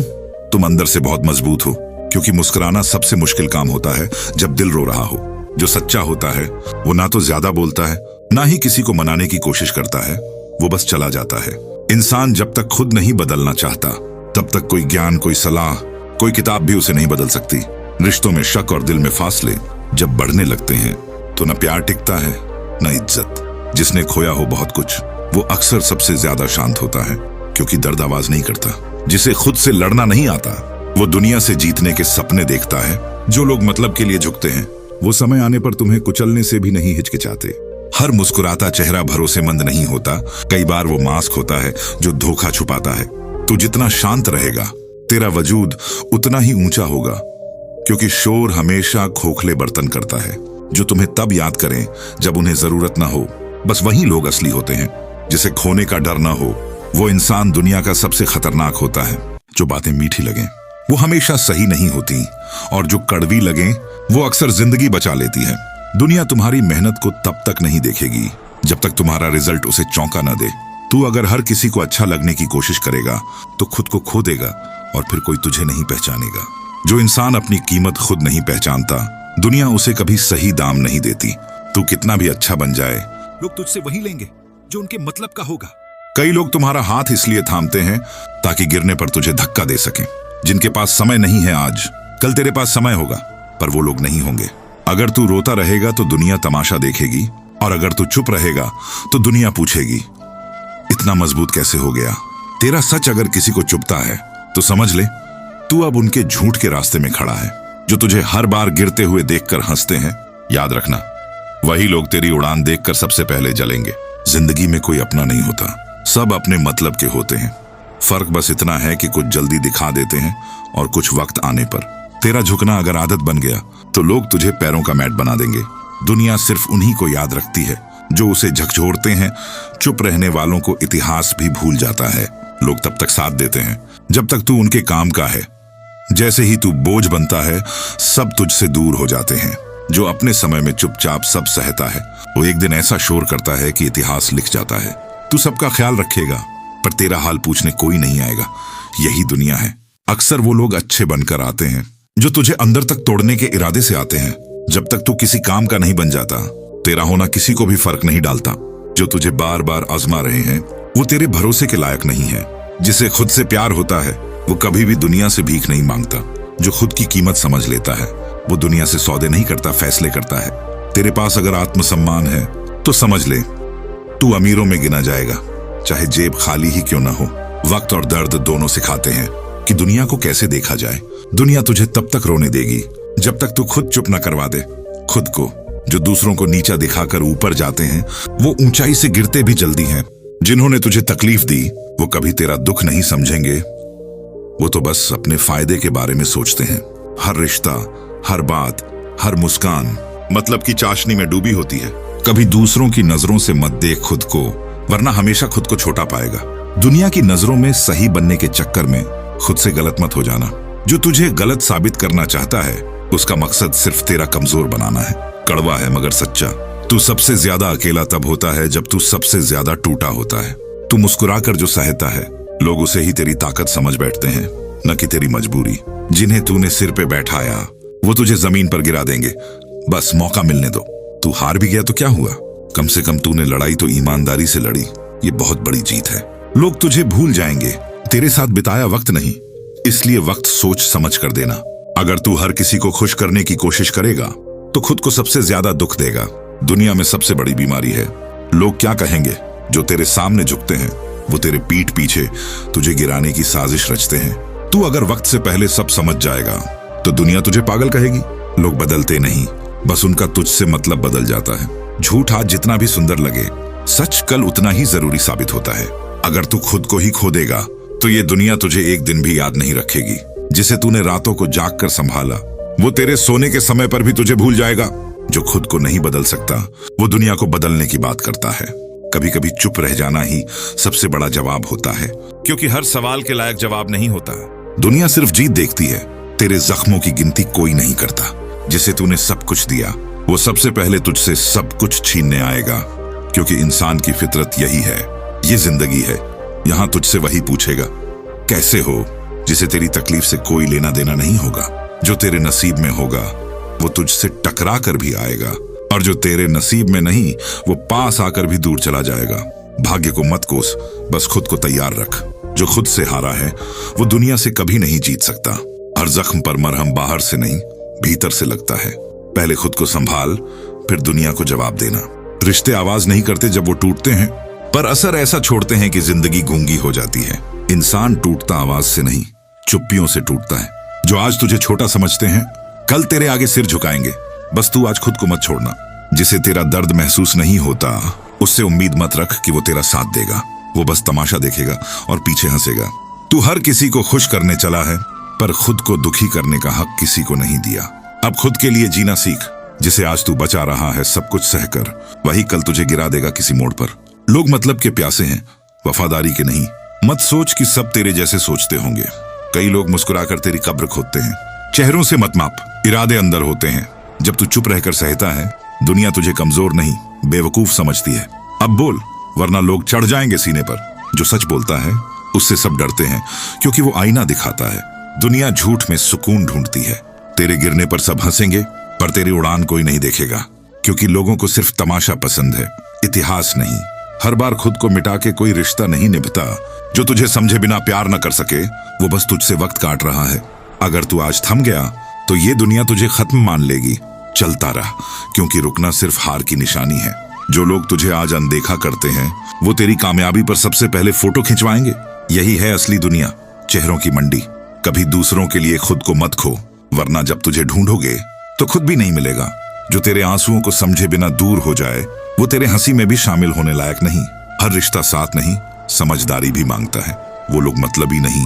तुम अंदर से बहुत मजबूत हो, क्योंकि मुस्कुराना सबसे मुश्किल काम होता है जब दिल रो रहा हो। जो सच्चा होता है वो ना तो ज्यादा बोलता है, ना ही किसी को मनाने की कोशिश करता है, वो बस चला जाता है। इंसान जब तक खुद नहीं बदलना चाहता, तब तक कोई ज्ञान, कोई सलाह, कोई किताब भी उसे नहीं बदल सकती। रिश्तों में शक और दिल में फासले जब बढ़ने लगते हैं तो न प्यार टिकता है न इज्जत। जिसने खोया हो बहुत कुछ, वो अक्सर सबसे ज्यादा शांत होता है, क्योंकि दर्द आवाज नहीं करता। जिसे खुद से लड़ना नहीं आता, वो दुनिया से जीतने के सपने देखता है। जो लोग मतलब के लिए झुकते हैं, वो समय आने पर तुम्हें कुचलने से भी नहीं हिचकिचाते। हर मुस्कुराता चेहरा भरोसेमंद नहीं होता, कई बार वो मास्क होता है जो धोखा छुपाता है। तू जितना शांत रहेगा, तेरा वजूद उतना ही ऊंचा होगा, क्योंकि शोर हमेशा खोखले बर्तन करता है। जो तुम्हें तब याद करें जब उन्हें जरूरत ना हो, बस वही लोग असली होते हैं। जिसे खोने का डर ना हो, वो इंसान दुनिया का सबसे खतरनाक होता है। जो बातें मीठी लगें वो हमेशा सही नहीं होती, और जो कड़वी लगें वो अक्सर जिंदगी बचा लेती है। दुनिया तुम्हारी मेहनत को तब तक नहीं देखेगी जब तक तुम्हारा रिजल्ट उसे चौंका न दे। तू अगर हर किसी को अच्छा लगने की कोशिश करेगा तो खुद को खो देगा, और फिर कोई तुझे नहीं पहचानेगा। जो इंसान अपनी कीमत खुद नहीं पहचानता, दुनिया उसे कभी सही दाम नहीं देती। तू कितना भी अच्छा बन जाए, लोग तुझसे वही लेंगे जो उनके मतलब का होगा। कई लोग तुम्हारा हाथ इसलिए थामते हैं ताकि गिरने पर तुझे धक्का दे सकें। जिनके पास समय नहीं है आज, कल तेरे पास समय होगा, पर वो लोग नहीं होंगे। अगर तू रोता रहेगा तो दुनिया तमाशा देखेगी, और अगर तू चुप रहेगा तो दुनिया पूछेगी इतना मजबूत कैसे हो गया। तेरा सच अगर किसी को चुभता है तो समझ ले तू अब उनके झूठ के रास्ते में खड़ा है। जो तुझे हर बार गिरते हुए देखकर हंसते हैं, याद रखना वही लोग तेरी उड़ान देखकर सबसे पहले जलेंगे। जिंदगी में कोई अपना नहीं होता, सब अपने मतलब के होते हैं। फर्क बस इतना है कि कुछ जल्दी दिखा देते हैं और कुछ वक्त आने पर। तेरा झुकना अगर आदत बन गया तो लोग तुझे पैरों का मैट बना देंगे। दुनिया सिर्फ उन्हीं को याद रखती है जो उसे झकझोरते हैं। चुप रहने वालों को इतिहास भी भूल जाता है। लोग तब तक साथ देते हैं जब तक तू उनके काम का है। जैसे ही तू बोझ बनता है, सब तुझसे दूर हो जाते हैं। जो अपने समय में चुपचाप सब सहता है, वो एक दिन ऐसा शोर करता है कि इतिहास लिख जाता है। तू सबका ख्याल रखेगा, पर तेरा हाल पूछने कोई नहीं आएगा। यही दुनिया है। अक्सर वो लोग अच्छे बनकर आते हैं जो तुझे अंदर तक तोड़ने के इरादे से आते हैं। जब तक तू किसी काम का नहीं बन जाता, तेरा होना किसी को भी फर्क नहीं डालता। जो तुझे बार बार आजमा रहे हैं, वो तेरे भरोसे के लायक नहीं है। जिसे खुद से प्यार होता है, वो कभी भी दुनिया से भीख नहीं मांगता। जो खुद की कीमत समझ लेता है, वो दुनिया से सौदे नहीं करता, फैसले करता है। तेरे पास अगर आत्मसम्मान है तो समझ ले, तू अमीरों में गिना जाएगा, चाहे जेब खाली ही क्यों ना हो। वक्त और दर्द दोनों सिखाते हैं कि दुनिया को कैसे देखा जाए। दुनिया तुझे तब तक रोने देगी जब तक तू खुद चुप न करवा दे खुद को। जो दूसरों को नीचा दिखाकर ऊपर जाते हैं, वो ऊंचाई से गिरते भी जल्दी हैं। जिन्होंने तुझे तकलीफ दी, वो कभी तेरा दुख नहीं समझेंगे। वो तो बस अपने फायदे के बारे में सोचते हैं। हर रिश्ता, हर बात, हर मुस्कान मतलब की चाशनी में डूबी होती है। कभी दूसरों की नजरों से मत देख खुद को, वरना हमेशा खुद को छोटा पाएगा। दुनिया की नजरों में सही बनने के चक्कर में खुद से गलत मत हो जाना। जो तुझे गलत साबित करना चाहता है, उसका मकसद सिर्फ तेरा कमजोर बनाना है। कड़वा है मगर सच्चा। तू सबसे ज्यादा अकेला तब होता है जब तू सबसे ज्यादा टूटा होता है। तू मुस्कुराकर जो सहता है, लोग उसे ही तेरी ताकत समझ बैठते हैं, न कि तेरी मजबूरी। जिन्हें तूने सिर पे बैठाया, वो तुझे जमीन पर गिरा देंगे। बस मौका मिलने दो। तू हार भी गया तो क्या हुआ, कम से कम तूने लड़ाई तो ईमानदारी से लड़ी। ये बहुत बड़ी जीत है। लोग तुझे भूल जाएंगे, तेरे साथ बिताया वक्त नहीं। इसलिए वक्त सोच समझ कर देना। अगर तू हर किसी को खुश करने की कोशिश करेगा तो खुद को सबसे ज्यादा दुख देगा। दुनिया में सबसे बड़ी बीमारी है लोग क्या कहेंगे। जो तेरे सामने झुकते हैं, वो तेरे पीठ पीछे तुझे गिराने की साजिश रचते हैं। तू अगर वक्त से पहले सब समझ जाएगा तो दुनिया तुझे पागल कहेगी। लोग बदलते नहीं, बस उनका तुझसे मतलब बदल जाता है। झूठ आज जितना भी सुंदर लगे, सच कल उतना ही जरूरी साबित होता है। अगर तू खुद को ही खो देगा तो ये दुनिया तुझे एक दिन भी याद नहीं रखेगी। जिसे तूने रातों को जाग कर संभाला, वो तेरे सोने के समय पर भी तुझे भूल जाएगा। जो खुद को नहीं बदल सकता, वो दुनिया को बदलने की बात करता है। कभी कभी चुप रह जाना ही सबसे बड़ा जवाब होता है, क्योंकि हर सवाल के लायक जवाब नहीं होता। दुनिया सिर्फ जीत देखती है, तेरे जख्मों की गिनती कोई नहीं करता। जिसे तूने सब कुछ दिया, वो सबसे पहले तुझसे सब कुछ छीनने आएगा, क्योंकि इंसान की फितरत यही है। ये जिंदगी है, यहां तुझसे वही पूछेगा कैसे हो, जिसे तेरी तकलीफ से कोई लेना देना नहीं होगा। जो तेरे नसीब में होगा, वो तुझसे टकरा कर भी आएगा, और जो तेरे नसीब में नहीं, वो पास आकर भी दूर चला जाएगा। भाग्य को मत कोस, बस खुद को तैयार रख। जो खुद से हारा है, वो दुनिया से कभी नहीं जीत सकता। हर जख्म पर मरहम बाहर से नहीं, भीतर से लगता है। पहले खुद को संभाल, फिर दुनिया को जवाब देना। रिश्ते आवाज नहीं करते जब वो टूटते हैं, पर असर ऐसा छोड़ते हैं कि जिंदगी गूंगी हो जाती है। इंसान टूटता आवाज से नहीं, चुप्पियों से टूटता है। जो आज तुझे छोटा समझते हैं, कल तेरे आगे सिर झुकाएंगे। बस तू आज खुद को मत छोड़ना। जिसे तेरा दर्द महसूस नहीं होता, उससे उम्मीद मत रख कि वो तेरा साथ देगा। वो बस तमाशा देखेगा और पीछे हंसेगा। तू हर किसी को खुश करने चला है, पर खुद को दुखी करने का हक किसी को नहीं दिया। अब खुद के लिए जीना सीख। जिसे आज तू बचा रहा है सब कुछ सहकर, वही कल तुझे गिरा देगा किसी मोड़ पर। लोग मतलब के प्यासे हैं, वफादारी के नहीं। मत सोच कि सब तेरे जैसे सोचते होंगे। कई लोग मुस्कुराकर तेरी कब्र खोदते हैं। चेहरों से मत माप, इरादे अंदर होते हैं। जब तू चुप रहकर सहता है, दुनिया तुझे कमजोर नहीं, बेवकूफ समझती है। अब बोल, वरना लोग चढ़ जाएंगे सीने पर। जो सच बोलता है, उससे सब डरते हैं, क्योंकि वो आईना दिखाता है। दुनिया झूठ में सुकून ढूंढती है। तेरे गिरने पर सब हंसेंगे, पर तेरी उड़ान कोई नहीं देखेगा, क्योंकि लोगों को सिर्फ तमाशा पसंद है, इतिहास नहीं। हर बार खुद को मिटा के कोई रिश्ता नहीं निभता। जो तुझे समझे बिना प्यार न कर सके, वो बस तुझसे वक्त काट रहा है। अगर तू आज थम गया, तो ये दुनिया तुझे खत्म मान लेगी। चलता रह, क्योंकि रुकना सिर्फ हार की निशानी है। जो लोग तुझे आज अनदेखा करते हैं, वो तेरी कामयाबी पर सबसे पहले फोटो खिंचवाएंगे। यही है असली दुनिया, चेहरों की मंडी। कभी दूसरों के लिए खुद को मत खो, वरना जब तुझे ढूंढोगे तो खुद भी नहीं मिलेगा। जो तेरे आंसुओं को समझे बिना दूर हो जाए, वो तेरे हंसी में भी शामिल होने लायक नहीं। हर रिश्ता साथ नहीं, समझदारी भी मांगता है। वो लोग मतलबी नहीं,